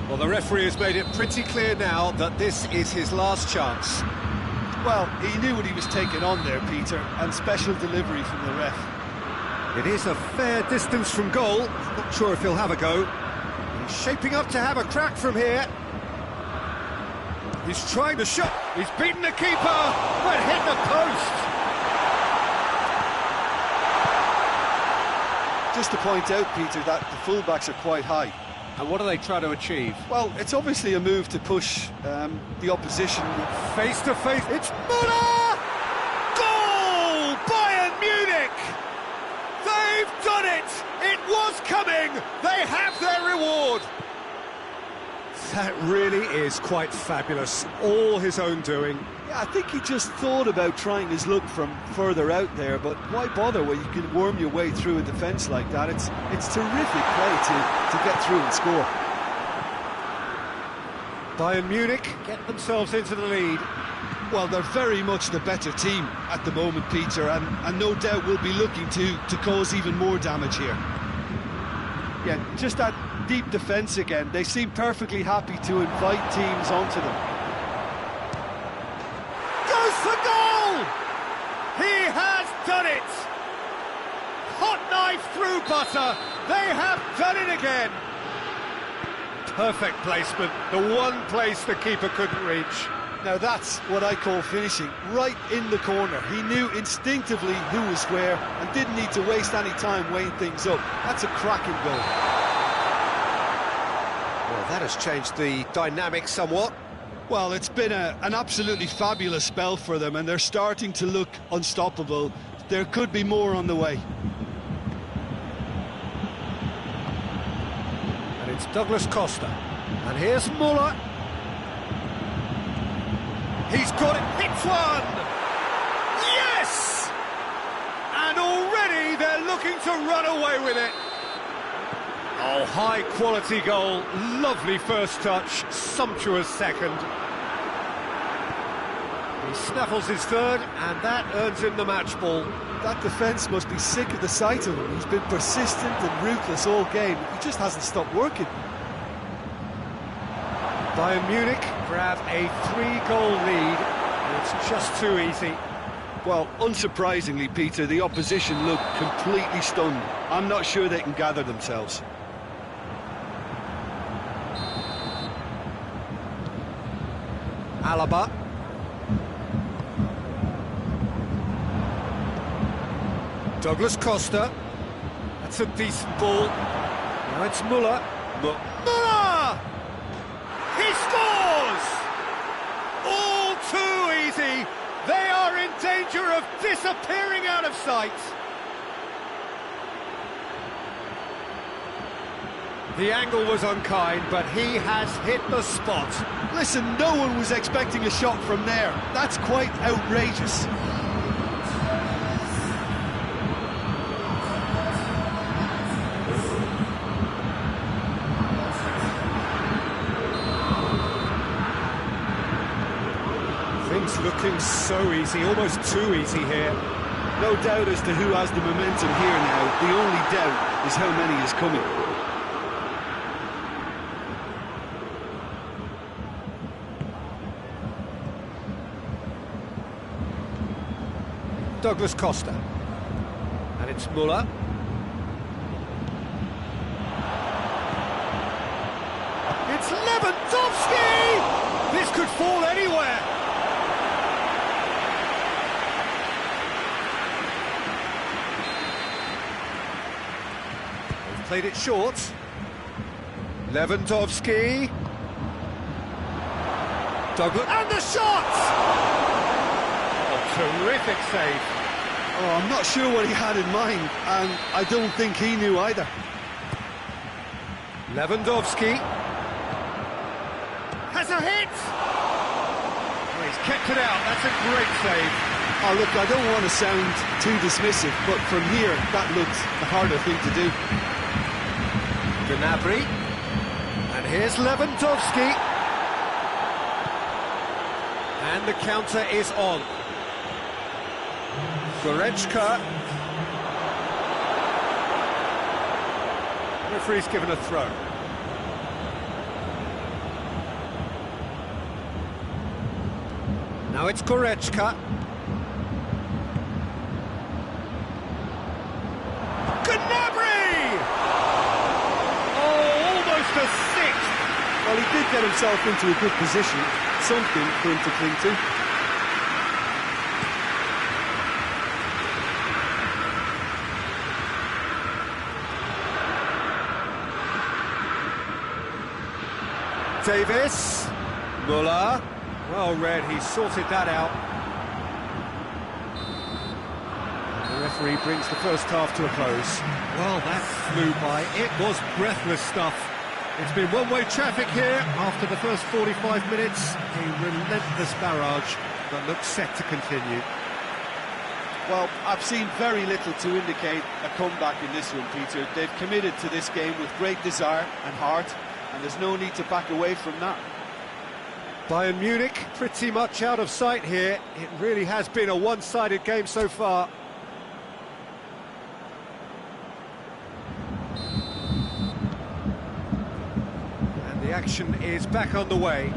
Well, the referee has made it pretty clear now that this is his last chance. Well, he knew what he was taking on there, Peter, and special delivery from the ref. It is a fair distance from goal. Not sure if he'll have a go. He's shaping up to have a crack from here. He's trying to shot. He's beaten the keeper, but hit the post. Just to point out, Peter, that the fullbacks are quite high. And what are they trying to achieve? Well, it's obviously a move to push the opposition. Face to face, it's Muller! Goal! Bayern Munich! They've done it! It was coming! They have their reward! That really is quite fabulous. All his own doing. Yeah, I think he just thought about trying his luck from further out there, but why bother when you can worm your way through a defence like that? It's terrific play to get through and score. Bayern Munich get themselves into the lead. Well, they're very much the better team at the moment, Peter, and no doubt will be looking to cause even more damage here. Yeah, just that deep defence again. They seem perfectly happy to invite teams onto them. Goes for goal! He has done it! Hot knife through butter. They have done it again. Perfect placement. The one place the keeper couldn't reach. Now that's what I call finishing, right in the corner. He knew instinctively who was where and didn't need to waste any time weighing things up. That's a cracking goal. Well, that has changed the dynamic somewhat. Well, it's been an absolutely fabulous spell for them, and they're starting to look unstoppable. There could be more on the way. And it's Douglas Costa. And here's Muller. He's got it, hits one! Yes! And already they're looking to run away with it. Oh, high-quality goal, lovely first touch, sumptuous second. He snaffles his third, and that earns him the match ball. That defence must be sick of the sight of him. He's been persistent and ruthless all game. He just hasn't stopped working. Bayern Munich grab a 3-goal lead. It's just too easy. Well, unsurprisingly, Peter, the opposition look completely stunned. I'm not sure they can gather themselves. Alaba. Douglas Costa. That's a decent ball. Now it's Müller. Müller! He scores! All too easy. They are in danger of disappearing out of sight. The angle was unkind, but he has hit the spot. Listen, no one was expecting a shot from there. That's quite outrageous. Things looking so easy, almost too easy here. No doubt as to who has the momentum here now. The only doubt is how many is coming. Douglas Costa. And it's Müller. It's Lewandowski! This could fall anywhere. They've played it short. Lewandowski. Douglas. And the shot! Terrific save. Oh, I'm not sure what he had in mind, and I don't think he knew either. Lewandowski has a hit. Oh, he's kept it out. That's a great save. Oh, look, I don't want to sound too dismissive, but from here, that looks the harder thing to do. Gnabry. And here's Lewandowski. And the counter is on. Goretzka. Referee's given a throw. Now it's Goretzka. Gnabry! Oh, almost a sixth. Well, he did get himself into a good position. Something for him to cling to. Davis, Müller, well read, he sorted that out. The referee brings the first half to a close. Well, that flew by, it was breathless stuff. It's been one-way traffic here after the first 45 minutes, a relentless barrage that looks set to continue. Well, I've seen very little to indicate a comeback in this one, Peter. They've committed to this game with great desire and heart, and there's no need to back away from that. Bayern Munich pretty much out of sight here. It really has been a one-sided game so far. And the action is back on the way.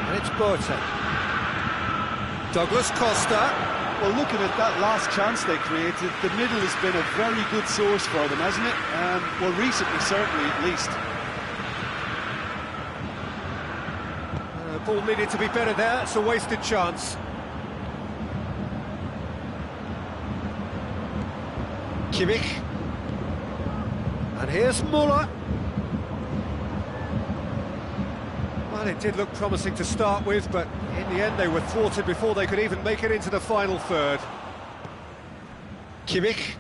And it's Boateng. Douglas Costa. Well, looking at that last chance they created, the middle has been a very good source for them, hasn't it? Well, recently, certainly, at least. The ball needed to be better there. It's a wasted chance. Kimmich. And here's Müller. Well, it did look promising to start with, but in the end they were thwarted before they could even make it into the final third. Kimmich.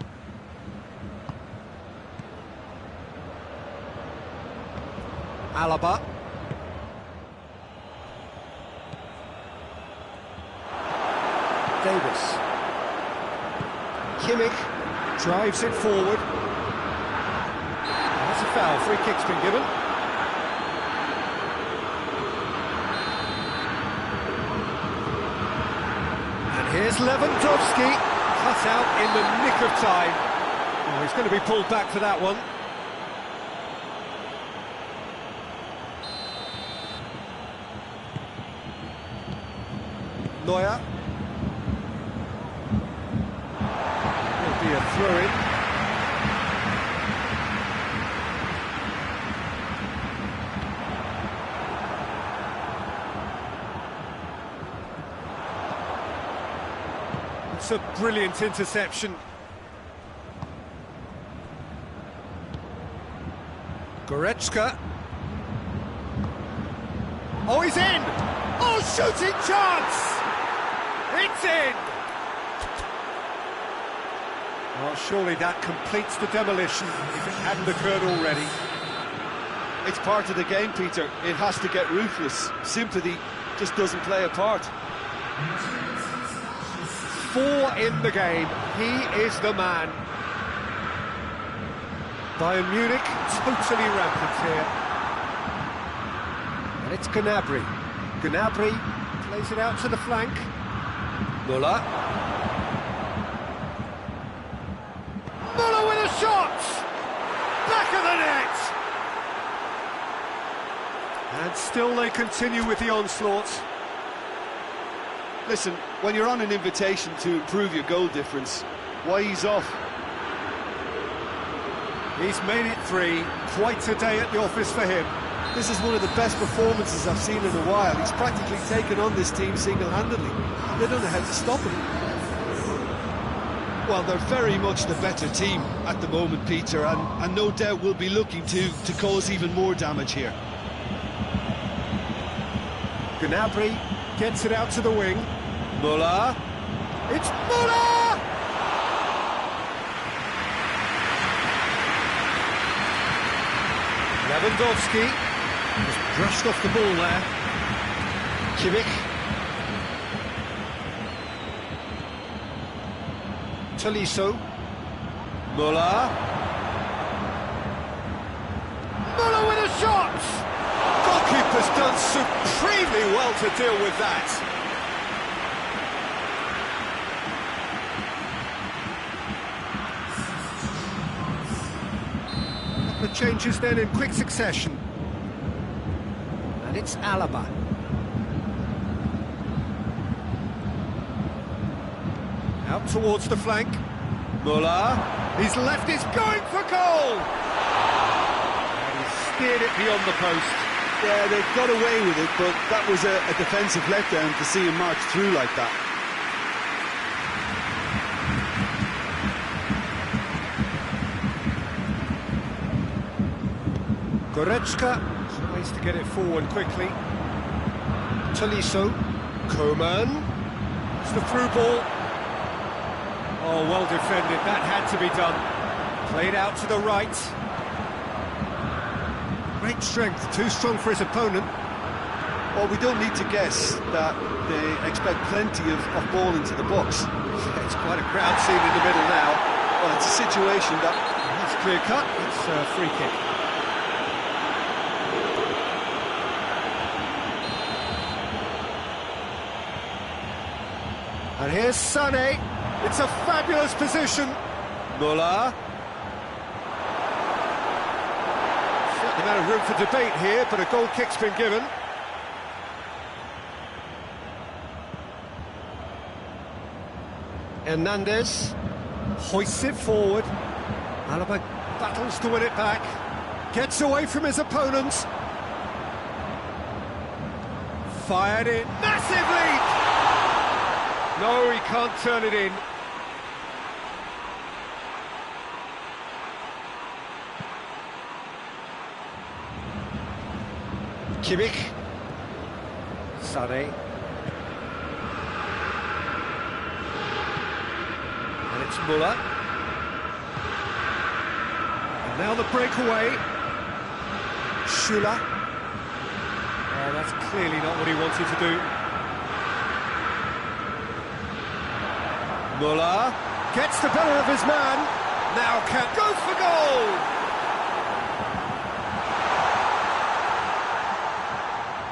Alaba. Davis. Kimmich drives it forward. That's a foul. Free kick's been given. And here's Lewandowski, cut out in the nick of time. Oh, he's going to be pulled back for that one. Neuer. Will be a throw-in. It's a brilliant interception. Goretzka. Oh, he's in! Oh, shooting chance! It's in! Well, surely that completes the demolition if it hadn't occurred already. It's part of the game, Peter. It has to get ruthless. Sympathy just doesn't play a part. 4 in the game. He is the man. Bayern Munich totally rampant here. And it's Gnabry. Gnabry plays it out to the flank. Müller. Müller with a shot! Back of the net! And still they continue with the onslaught. Listen, when you're on an invitation to improve your goal difference, why ease off? He's made it 3. Quite a day at the office for him. This is one of the best performances I've seen in a while. He's practically taken on this team single-handedly. They don't know how to stop him. Well, they're very much the better team at the moment, Peter, and no doubt will be looking to cause even more damage here. Gnabry gets it out to the wing. Müller. It's Müller! Lewandowski just brushed off the ball there. Kimmich. Tolisso. Müller. Müller with a shot! Goalkeeper's done supremely well to deal with that. The changes then in quick succession. And it's Alaba. Out towards the flank. Müller. He's left, it's going for goal! And he's steered it beyond the post. Yeah, they got away with it, but that was a defensive letdown to see him march through like that. Goretzka tries to get it forward quickly. Tolisso. Coman. It's the through ball. Oh, well defended. That had to be done. Played out to the right. Great strength. Too strong for his opponent. Well, we don't need to guess that they expect plenty of ball into the box. It's quite a crowd scene in the middle now. Well, it's a situation that... That's clear cut. It's a free kick. And here's Sané. It's a fabulous position. Müller. Certainly not a room for debate here, but a goal kick's been given. Hernandez hoists it forward. Alaba battles to win it back. Gets away from his opponent. Fired in. Massive leap! No, he can't turn it in. Kimmich. Sané. And it's Müller. And now the breakaway. Schüller. Oh, that's clearly not what he wanted to do. Muller gets the better of his man. Now goes for goal!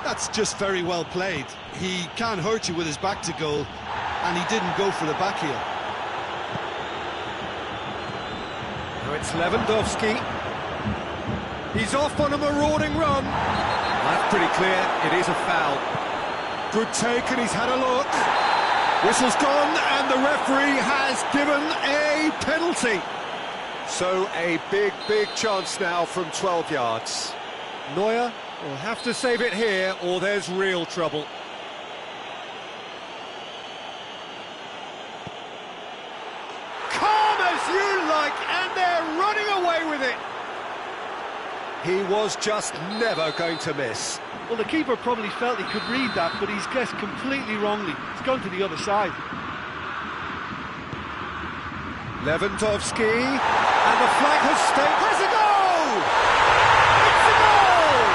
That's just very well played. He can't hurt you with his back to goal, and he didn't go for the back heel. Now it's Lewandowski. He's off on a marauding run. That's pretty clear, it is a foul. Good take, and he's had a look. Whistle's gone, and the referee has given a penalty. So a big chance now from 12 yards. Neuer will have to save it here, or there's real trouble. Calm as you like, and they're running away with it. He was just never going to miss. Well, the keeper probably felt he could read that, but he's guessed completely wrongly. He's gone to the other side. Lewandowski, and the flag has stayed. Has a goal! It's a goal!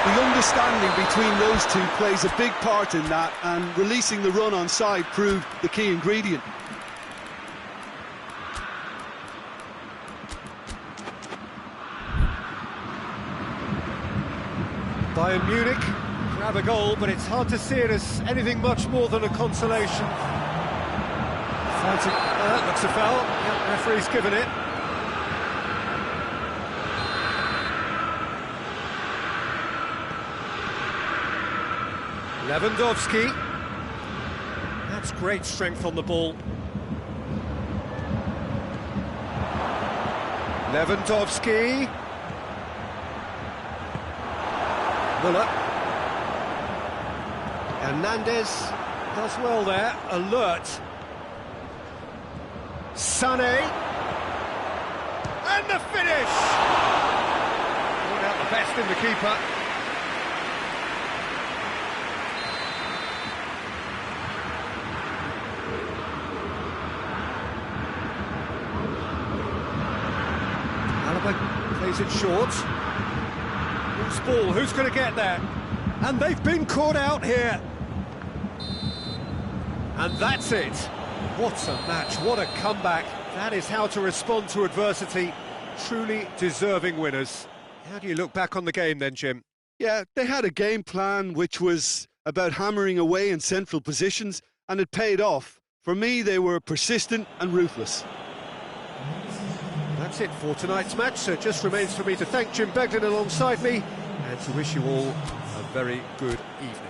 The understanding between those two plays a big part in that, and releasing the run on side proved the key ingredient. Bayern Munich grab a goal, but it's hard to see it as anything much more than a consolation. Fighting, looks a foul. Yep, referee's given it. Lewandowski. That's great strength on the ball. Lewandowski. Muller. Hernandez does well there, alert. Sané. And the finish! Brought out the best in the keeper. Alaba plays it short. Loose ball, who's going to get there? And they've been caught out here. And that's it. What a match, what a comeback. That is how to respond to adversity. Truly deserving winners. How do you look back on the game then, Jim? Yeah, they had a game plan which was about hammering away in central positions, and it paid off. For me, they were persistent and ruthless. That's it for tonight's match, so it just remains for me to thank Jim Beglin alongside me and to wish you all a very good evening.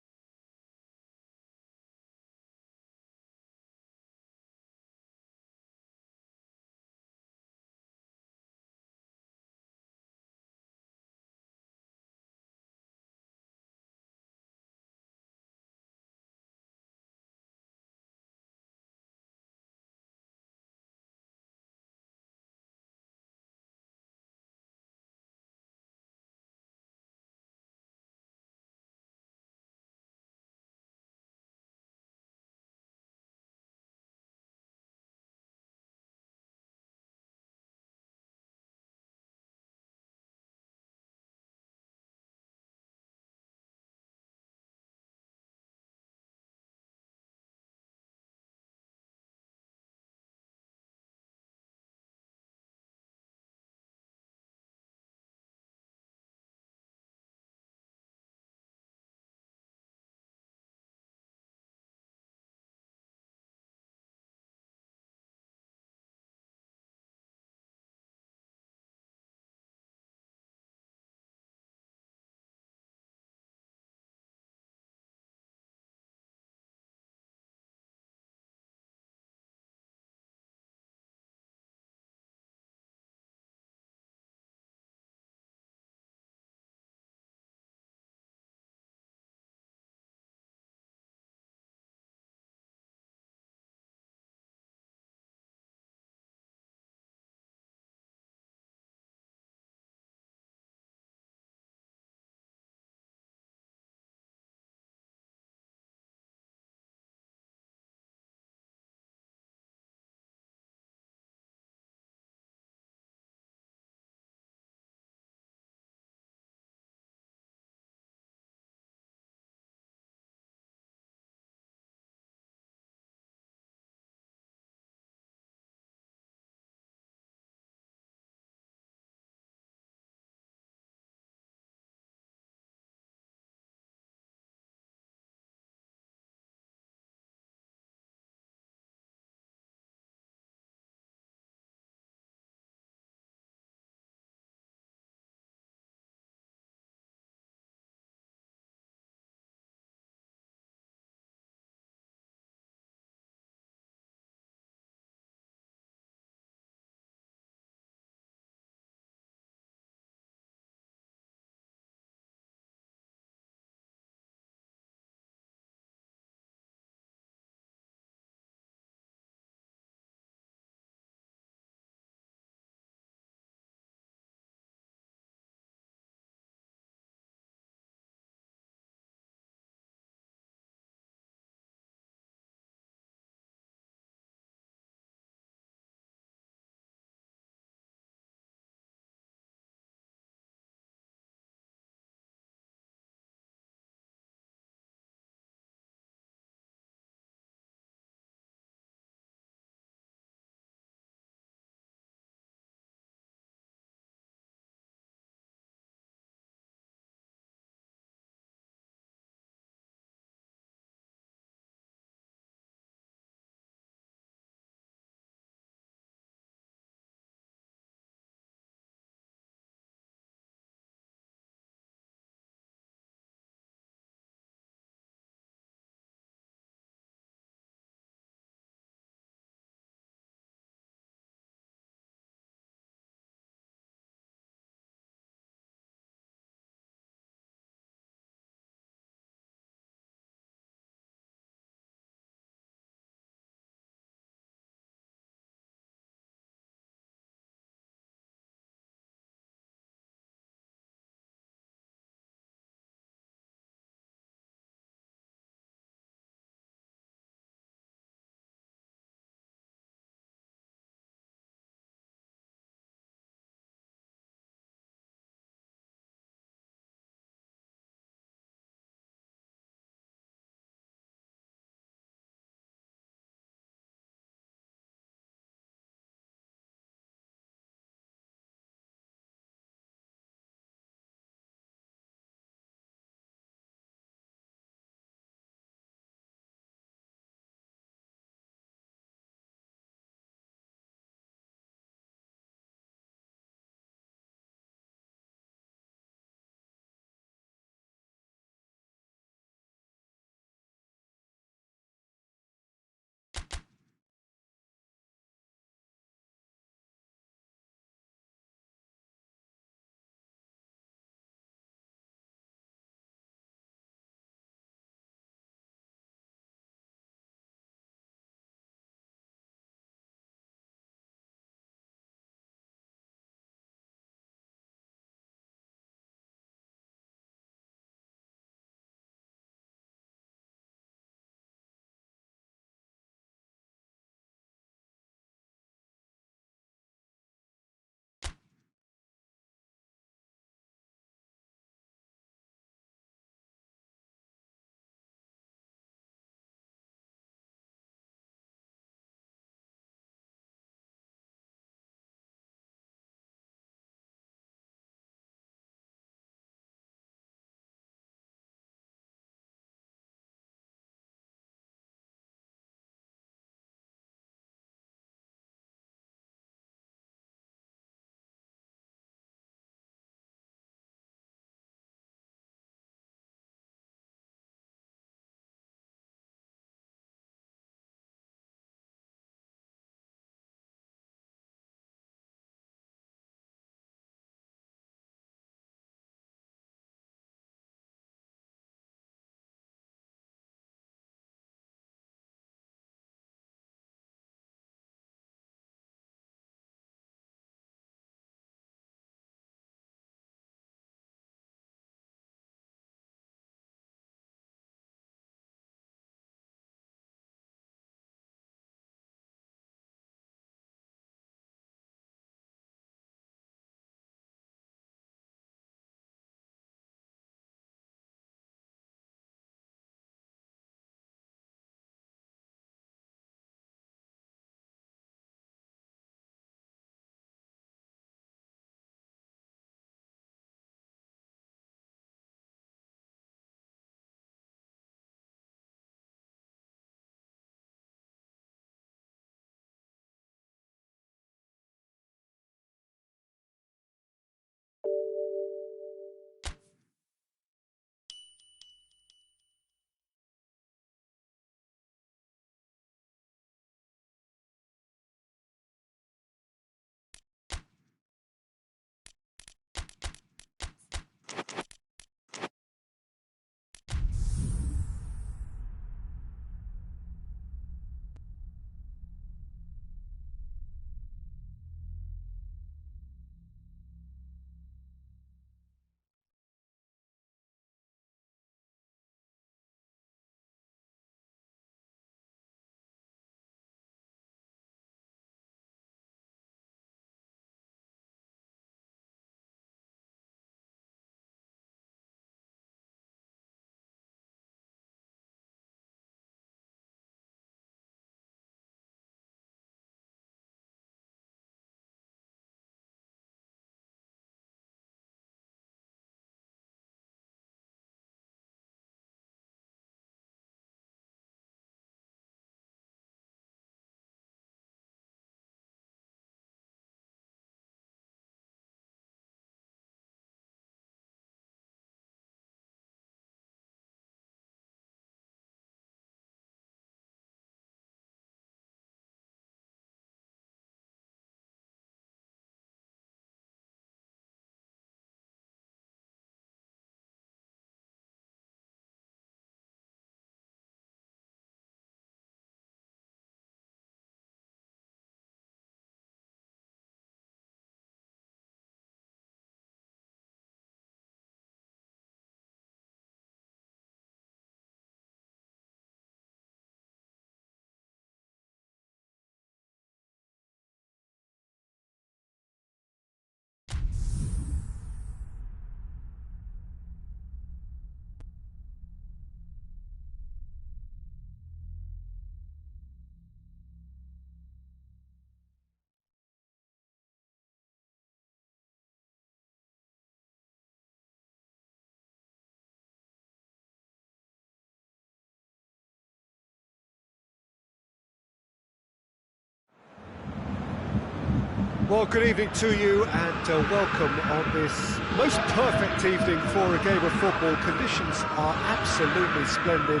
Well, good evening to you and welcome on this most perfect evening for a game of football. Conditions are absolutely splendid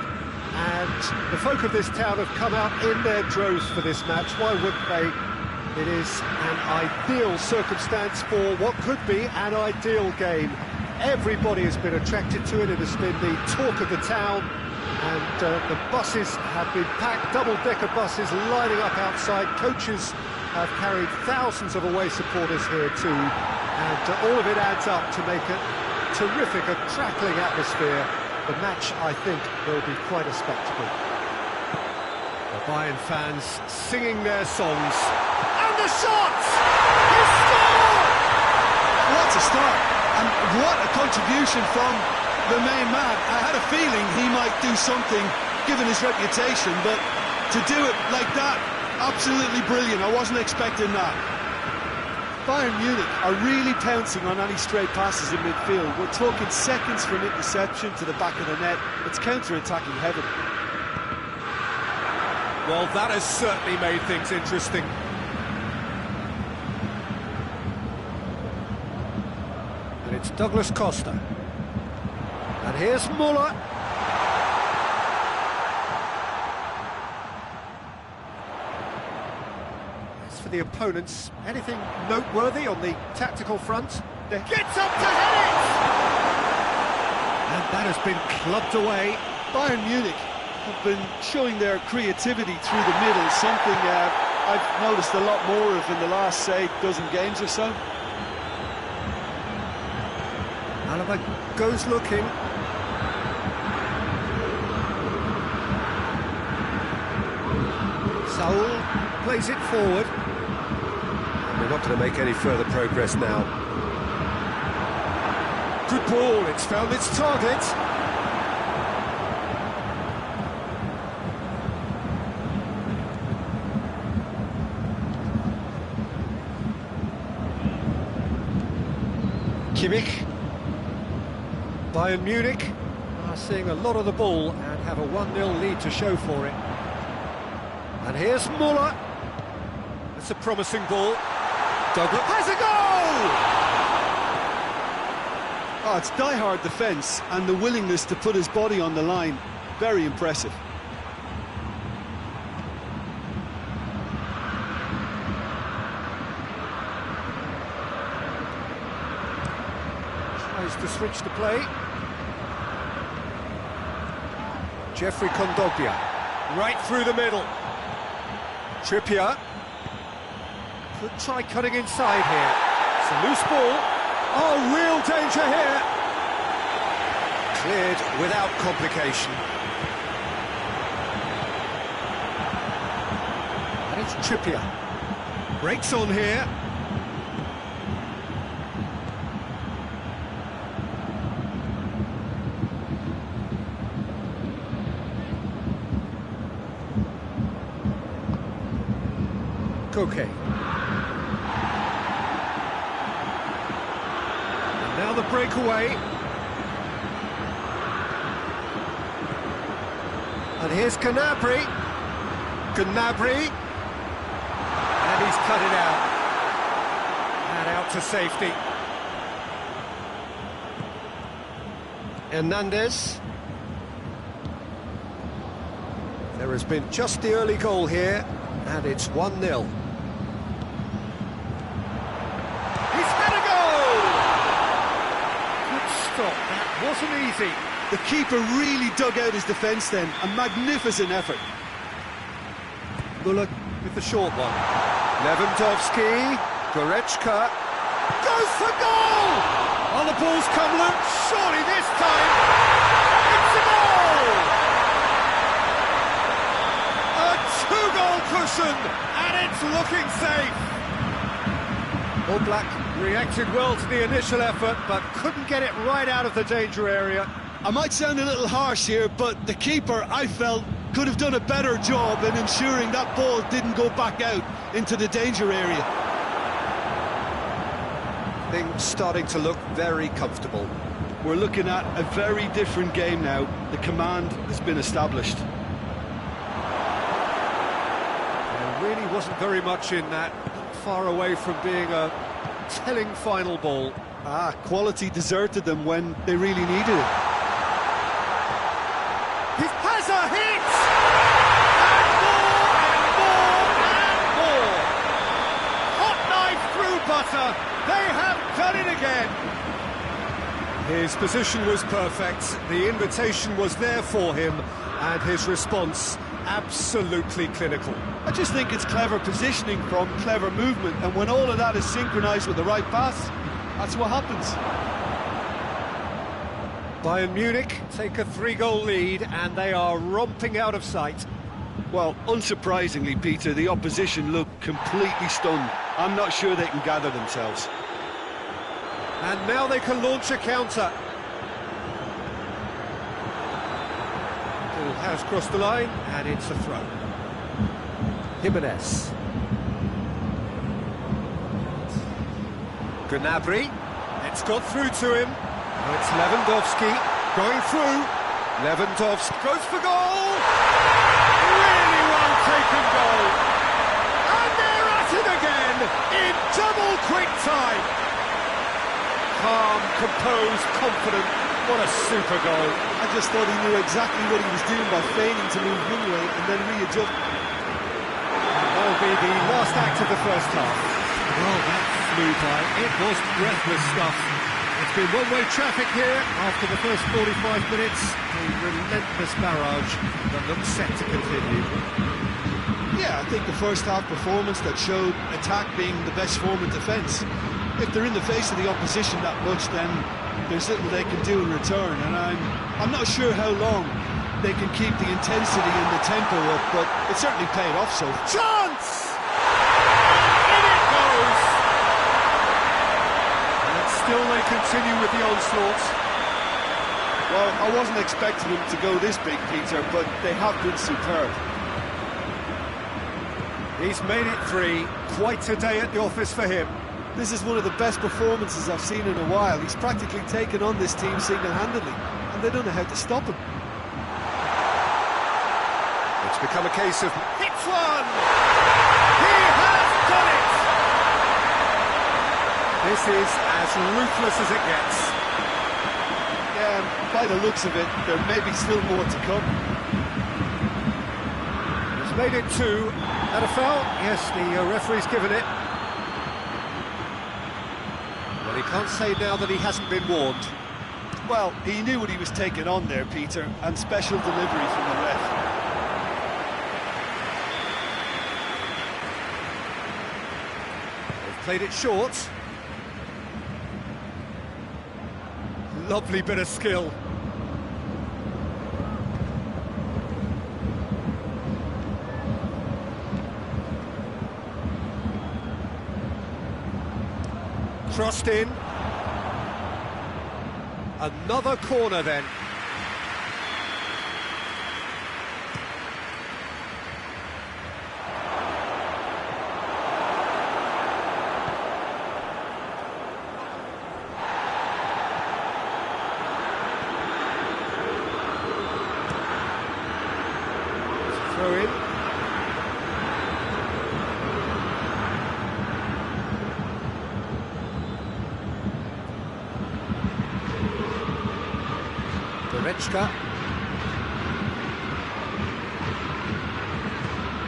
and the folk of this town have come out in their droves for this match. Why wouldn't they? It is an ideal circumstance for what could be an ideal game. Everybody has been attracted to it. It has been the talk of the town and the buses have been packed, double-decker buses lining up outside. Coaches have carried thousands of away supporters here too, and all of it adds up to make a terrific, a crackling atmosphere. The match, I think, will be quite a spectacle. The Bayern fans singing their songs, and the shots! He scored! What a start, and what a contribution from the main man. I had a feeling he might do something, given his reputation, but to do it like that, absolutely brilliant. I wasn't expecting that. Bayern Munich are really pouncing on any straight passes in midfield. We're talking seconds from interception to the back of the net. It's counter-attacking heaven. Well, that has certainly made things interesting. And it's Douglas Costa. And here's Muller. For the opponents, anything noteworthy on the tactical front? Gets up to head it! And that has been clubbed away. Bayern Munich have been showing their creativity through the middle, something I've noticed a lot more of in the last, say, dozen games or so. Alaba goes looking. Saul plays it forward. We're not going to make any further progress now. Good ball, it's found its target. Kimmich. Bayern Munich are seeing a lot of the ball and have a 1-0 lead to show for it. And here's Muller. It's a promising ball. Douglas has a goal! Oh, it's die-hard defence and the willingness to put his body on the line. Very impressive. Tries to switch the play. Jeffrey Kondogbia. Right through the middle. Trippier. Could try cutting inside here. It's a loose ball. Oh, real danger here. Cleared without complication. And it's Trippier. Breaks on here. Koke. Now the breakaway. And here's Gnabry. Gnabry. And he's cut it out. And out to safety. Hernandez. There has been just the early goal here, and it's 1-0. That wasn't easy. The keeper really dug out his defence then. A magnificent effort. Muller with the short one. Lewandowski. Goretzka. Goes for goal! Oh, the ball's come loose. Surely this time. It's a goal! A two-goal cushion, and it's looking safe. All Black reacted well to the initial effort, but couldn't get it right out of the danger area. I might sound a little harsh here, but the keeper, I felt, could have done a better job in ensuring that ball didn't go back out into the danger area. Things starting to look very comfortable. We're looking at a very different game now. The command has been established. There really wasn't very much in that. far away from being a telling final ball. Quality deserted them when they really needed it. He has a hit! And more! Hot knife through butter! They have done it again! His position was perfect, the invitation was there for him, and his response absolutely clinical. I just think it's clever positioning from clever movement, and when all of that is synchronised with the right pass, that's what happens. Bayern Munich take a 3-goal lead, and they are romping out of sight. Well, unsurprisingly, Peter, the opposition look completely stunned. I'm not sure they can gather themselves. And now they can launch a counter. Ball has crossed the line, and it's a throw. Jimenez. Gnabry. It's got through to him. Now it's Lewandowski going through. Lewandowski goes for goal. Really well taken goal. And they're at it again in double quick time. Calm, composed, confident. What a super goal. I just thought he knew exactly what he was doing by feigning to move one way and then readjust. That'll be the last act of the first half. Well, that flew by. It was breathless stuff. It's been one-way traffic here after the first 45 minutes. A relentless barrage that looks set to continue. Yeah, I think the first half performance that showed attack being the best form of defence. If they're in the face of the opposition that much, then there's little they can do in return, and I'm not sure how long they can keep the intensity and the tempo up, but it certainly paid off so far. Chance! In it goes! And still they continue with the onslaught. Well, I wasn't expecting them to go this big, Peter, but they have been superb. He's made it 3. Quite a day at the office for him. This is one of the best performances I've seen in a while. He's practically taken on this team single-handedly, and they don't know how to stop him. It's become a case of hits one! He has done it! This is as ruthless as it gets. Yeah, by the looks of it, there may be still more to come. He's made it 2. And a foul? Yes, the referee's given it. Well, he can't say now that he hasn't been warned. Well, he knew what he was taking on there, Peter, and special delivery from the ref. They've played it short. Lovely bit of skill. Crossed in. Another corner then. Throw in.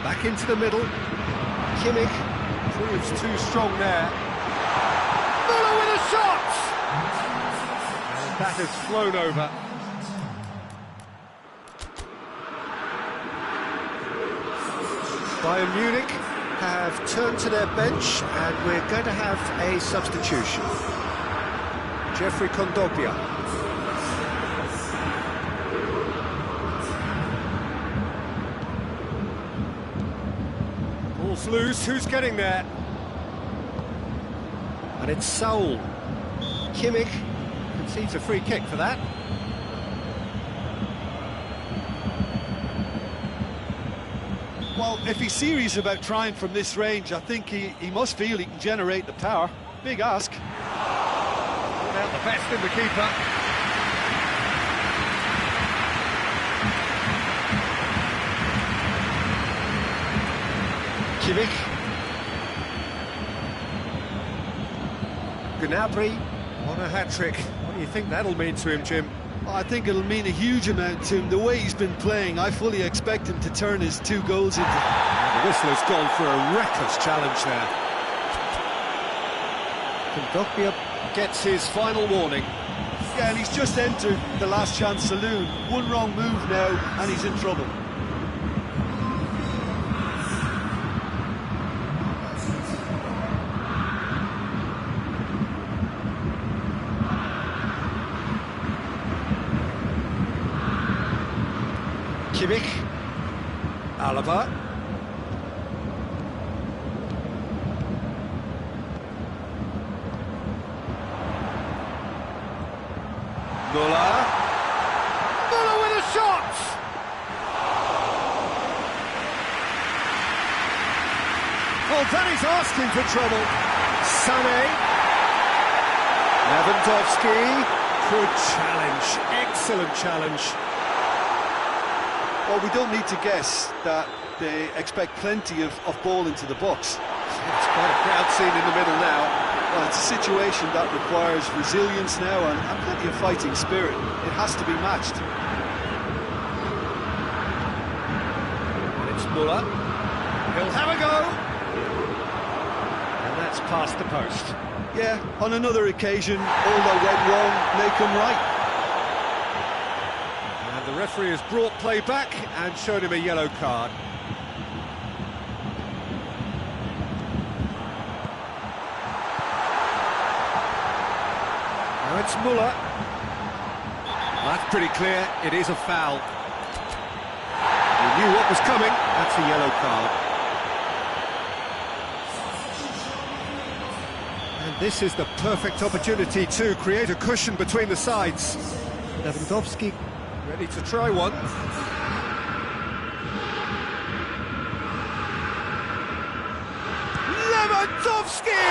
Back into the middle. Kimmich proves too strong there. Müller with a shot! And that has flown over. Bayern Munich have turned to their bench, and we're going to have a substitution. Jeffrey Kondogbia. Ball's loose, who's getting there? And it's Saul. Kimmich concedes a free kick for that. Well, if he's serious about trying from this range, I think he must feel he can generate the power. Big ask. Brought out the best in the keeper. Kimmich. Gnabry on a hat-trick. What do you think that'll mean to him, Jim? I think it'll mean a huge amount to him. The way he's been playing, I fully expect him to turn his 2 goals into... The whistle has gone for a reckless challenge there. Kondogbia gets his final warning. Yeah, and he's just entered the last chance saloon. One wrong move now, and he's in trouble. Kimmich, Alaba, Muller with a shot! Oh, that is asking for trouble. Sané, Lewandowski, good challenge, excellent challenge. Well, we don't need to guess that they expect plenty of ball into the box. It's quite a crowd scene in the middle now. Well, it's a situation that requires resilience now and plenty of fighting spirit. It has to be matched. And it's Muller. He'll have a go. And that's past the post. Yeah, on another occasion, all that went wrong may come right. The referee has brought play back and shown him a yellow card. Now it's Muller. That's pretty clear, it is a foul. He knew what was coming, that's a yellow card. And this is the perfect opportunity to create a cushion between the sides. Lewandowski ready to try one. Lewandowski!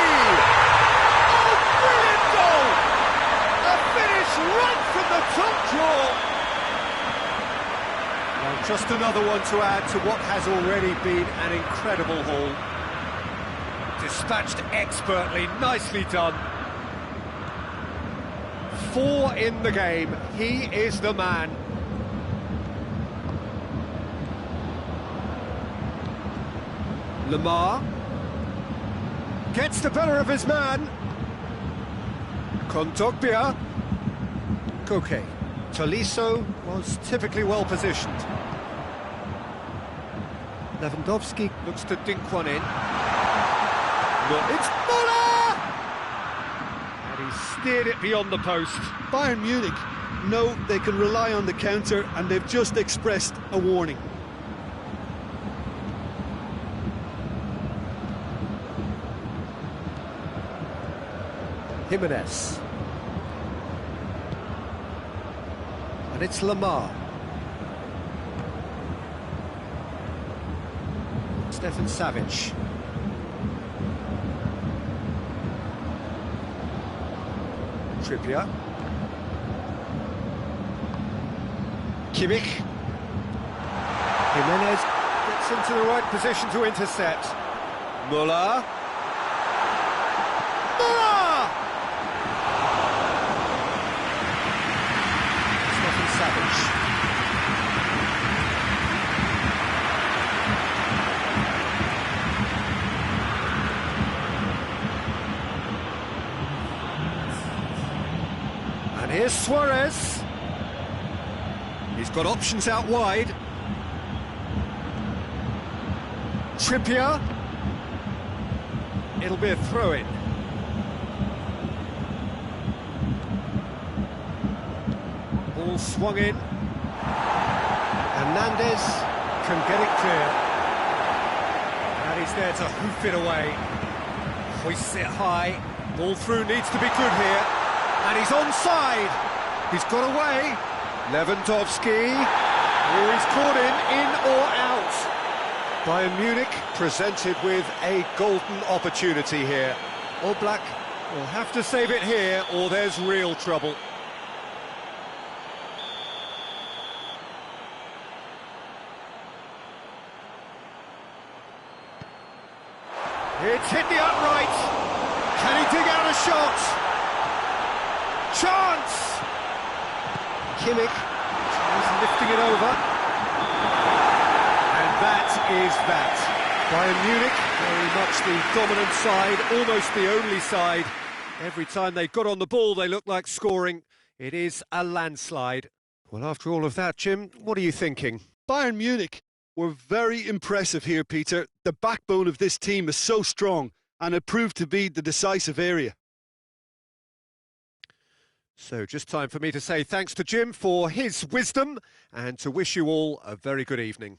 Oh, brilliant goal! A finish right from the top drawer. Well, just another one to add to what has already been an incredible haul. Dispatched expertly, nicely done. 4 in the game, he is the man. Lamar gets the better of his man. Kondogbia. Koke. Tolisso was typically well positioned. Lewandowski looks to dink one in. It's Muller! And he steered it beyond the post. Bayern Munich know they can rely on the counter, and they've just expressed a warning. Jimenez. And it's Lamar. Stefan Savic. Trippier. Kimmich. Jimenez gets into the right position to intercept. Muller. Muller! Stefan Savic. And here's Suarez. He's got options out wide. Trippier. It'll be a throw-in. Ball swung in. Hernandez can get it clear. And he's there to hoof it away. Hoists it high. Ball through needs to be good here. And he's onside. He's got away. Lewandowski. Oh, he's caught in or out. Bayern Munich presented with a golden opportunity here. Oblak will have to save it here or there's real trouble. It's hit the upright. Can he dig out a shot? chance! Kimmich is lifting it over. And that is that. Bayern Munich, very much the dominant side, almost the only side. Every time they got on the ball, they looked like scoring. It is a landslide. Well, after all of that, Jim, what are you thinking? Bayern Munich were very impressive here, Peter. The backbone of this team is so strong, and it proved to be the decisive area. So just time for me to say thanks to Jim for his wisdom and to wish you all a very good evening.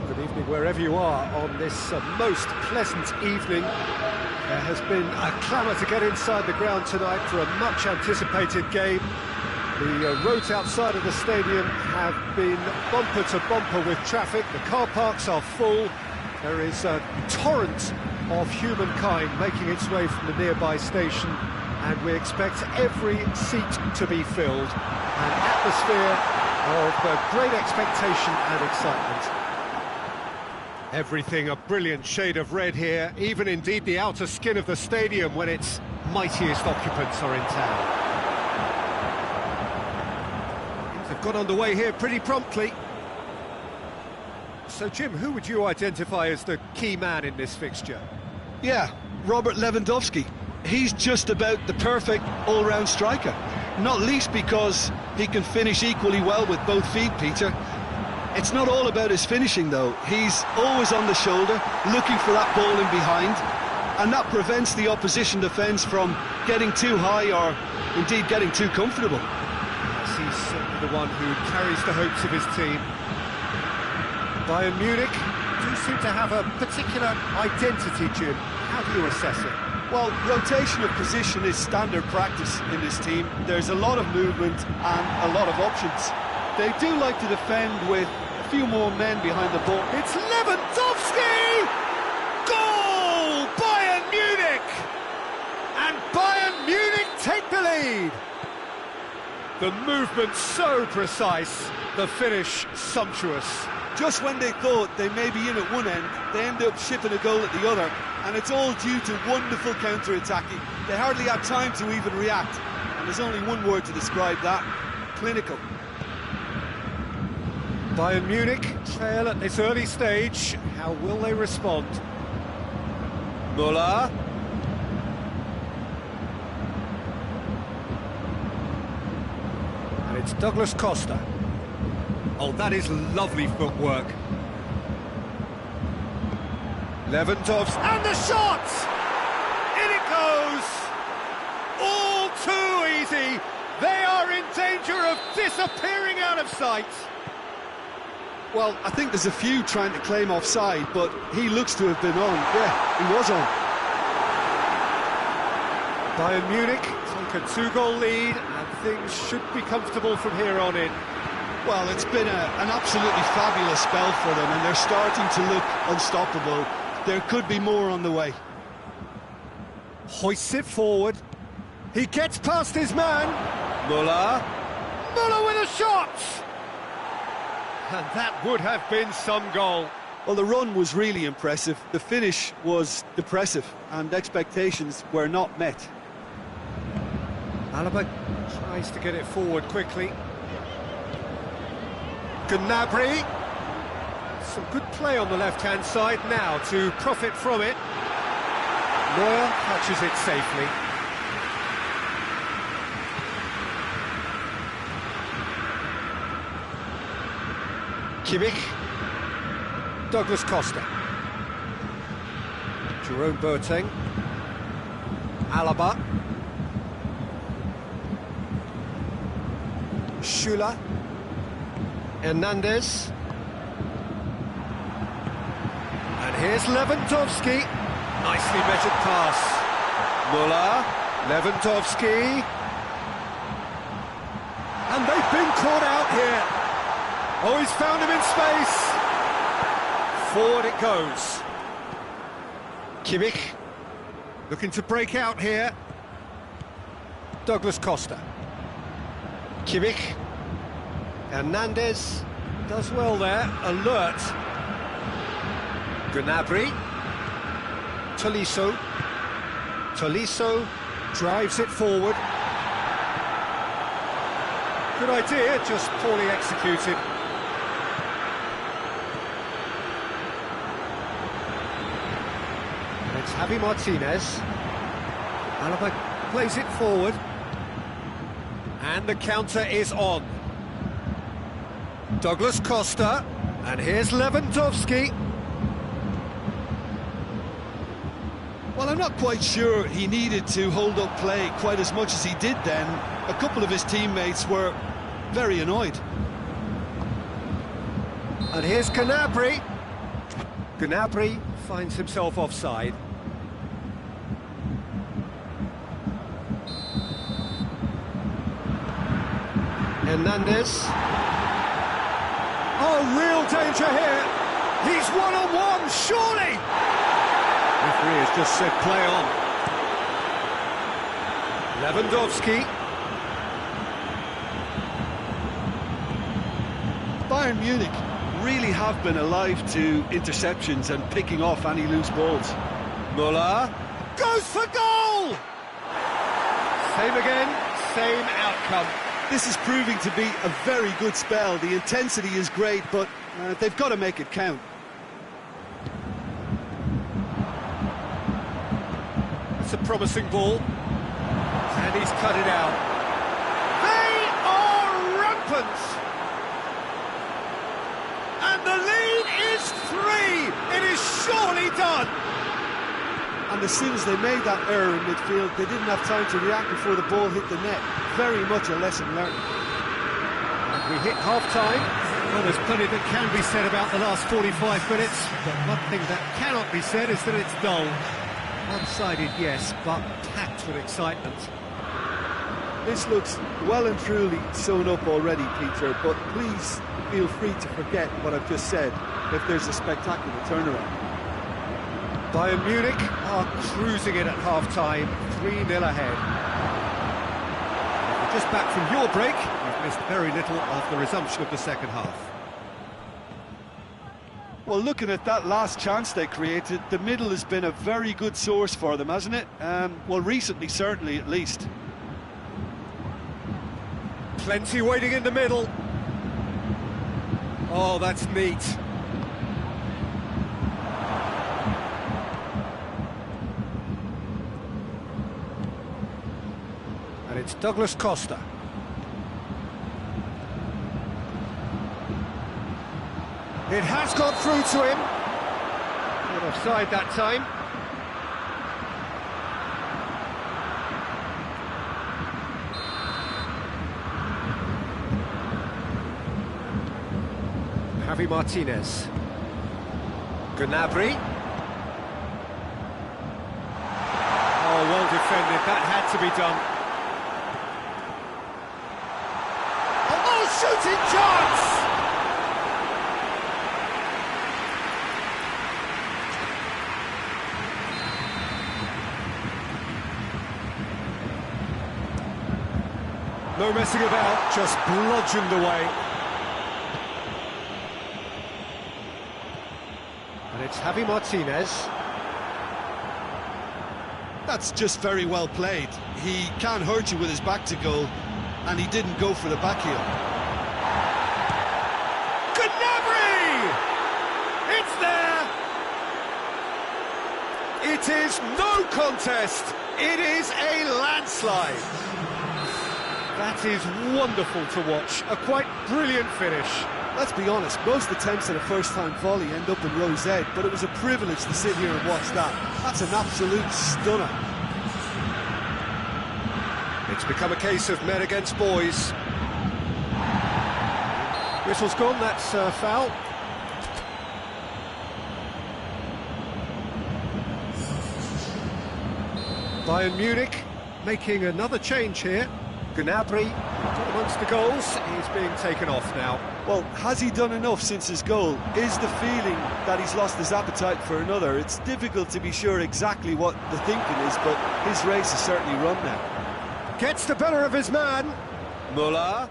Good evening wherever you are on this most pleasant evening. There has been a clamour to get inside the ground tonight for a much anticipated game. The roads outside of the stadium have been bumper to bumper with traffic. The car parks are full. There is a torrent of humankind making its way from the nearby station, and we expect every seat to be filled. An atmosphere of great expectation and excitement. Everything a brilliant shade of red here, even indeed the outer skin of the stadium when its mightiest occupants are in town. Things have got underway here pretty promptly. So, Jim, who would you identify as the key man in this fixture? Yeah, Robert Lewandowski. He's just about the perfect all-round striker. Not least because he can finish equally well with both feet, Peter. It's not all about his finishing, though. He's always on the shoulder, looking for that ball in behind, and that prevents the opposition defence from getting too high or, indeed, getting too comfortable. Yes, he's certainly the one who carries the hopes of his team. Bayern Munich do seem to have a particular identity, Jim. How do you assess it? Well, rotation of position is standard practice in this team. There's a lot of movement and a lot of options. They do like to defend with a few more men behind the ball. It's Lewandowski! Goal! Bayern Munich! And Bayern Munich take the lead! The movement so precise, the finish sumptuous. Just when they thought they may be in at one end, they end up shipping a goal at the other, and it's all due to wonderful counter-attacking. They hardly had time to even react, and there's only one word to describe that: clinical. Bayern Munich trail at this early stage. How will they respond? Müller. And it's Douglas Costa. Oh, that is lovely footwork. Lewandowski, and the shot! In it goes! All too easy. They are in danger of disappearing out of sight. Well, I think there's a few trying to claim offside, but he looks to have been on. Yeah, he was on. Bayern Munich take a 2-goal lead, and things should be comfortable from here on in. Well, it's been an absolutely fabulous spell for them, and they're starting to look unstoppable. There could be more on the way. Hoists it forward. He gets past his man. Müller. Müller with a shot! And that would have been some goal. Well, the run was really impressive. The finish was depressive, and expectations were not met. Alaba tries to get it forward quickly. Gnabry. Some good play on the left-hand side now to profit from it. Neuer catches it safely. Kimmich. Douglas Costa. Jerome Boateng. Alaba. Schüller. Hernandez. And here's Lewandowski. Nicely measured pass. Müller. Lewandowski. And they've been caught out here. Oh, he's found him in space. Forward it goes. Kimmich. Looking to break out here. Douglas Costa. Kimmich. Hernandez does well there, alert. Gnabry. Tolisso. Tolisso drives it forward. Good idea, just poorly executed. It's Javi Martinez. Alaba plays it forward. And the counter is on. Douglas Costa, and here's Lewandowski. Well, I'm not quite sure he needed to hold up play quite as much as he did then. A couple of his teammates were very annoyed. And here's Gnabry. Gnabry finds himself offside. Hernandez. Oh, real danger here. He's one-on-one, surely! Referee has just said play on. Lewandowski. Bayern Munich really have been alive to interceptions and picking off any loose balls. Müller goes for goal! Same again, same outcome. This is proving to be a very good spell. The intensity is great, but They've got to make it count. It's a promising ball. And he's cut it out. They are rampant! And the lead is 3! It is surely done! And as soon as they made that error in midfield, they didn't have time to react before the ball hit the net. Very much a lesson learned. And we hit half-time. Well, there's plenty that can be said about the last 45 minutes, but one thing that cannot be said is that it's dull. One-sided, yes, but packed with excitement. This looks well and truly sewn up already, Peter, but please feel free to forget what I've just said if there's a spectacular turnaround. Bayern Munich are cruising it at half-time, 3-0 ahead. If you're just back from your break, you've missed very little of the resumption of the second half. Well, looking at that last chance they created, the middle has been a very good source for them, hasn't it? Well, recently, certainly, at least. Plenty waiting in the middle. Oh, that's neat. And it's Douglas Costa. It has got through to him. Not offside that time. Javi Martinez. Gnabry. Oh, well defended. That had to be done. Oh, shooting chance! No messing about, just bludgeoned away. And it's Javi Martinez. That's just very well played. He can't hurt you with his back to goal, and he didn't go for the back heel. Gnabry! It's there! It is no contest. It is a landslide. That is wonderful to watch. A quite brilliant finish. Let's be honest, most attempts at a first-time volley end up in Rose Ed, but it was a privilege to sit here and watch that. That's an absolute stunner. It's become a case of men against boys. Whistle's gone, that's foul. Bayern Munich making another change here. Gnabry, amongst the goals, he's being taken off now. Well, has he done enough since his goal? Is the feeling that he's lost his appetite for another? It's difficult to be sure exactly what the thinking is, but his race is certainly run now. Gets the better of his man. Muller.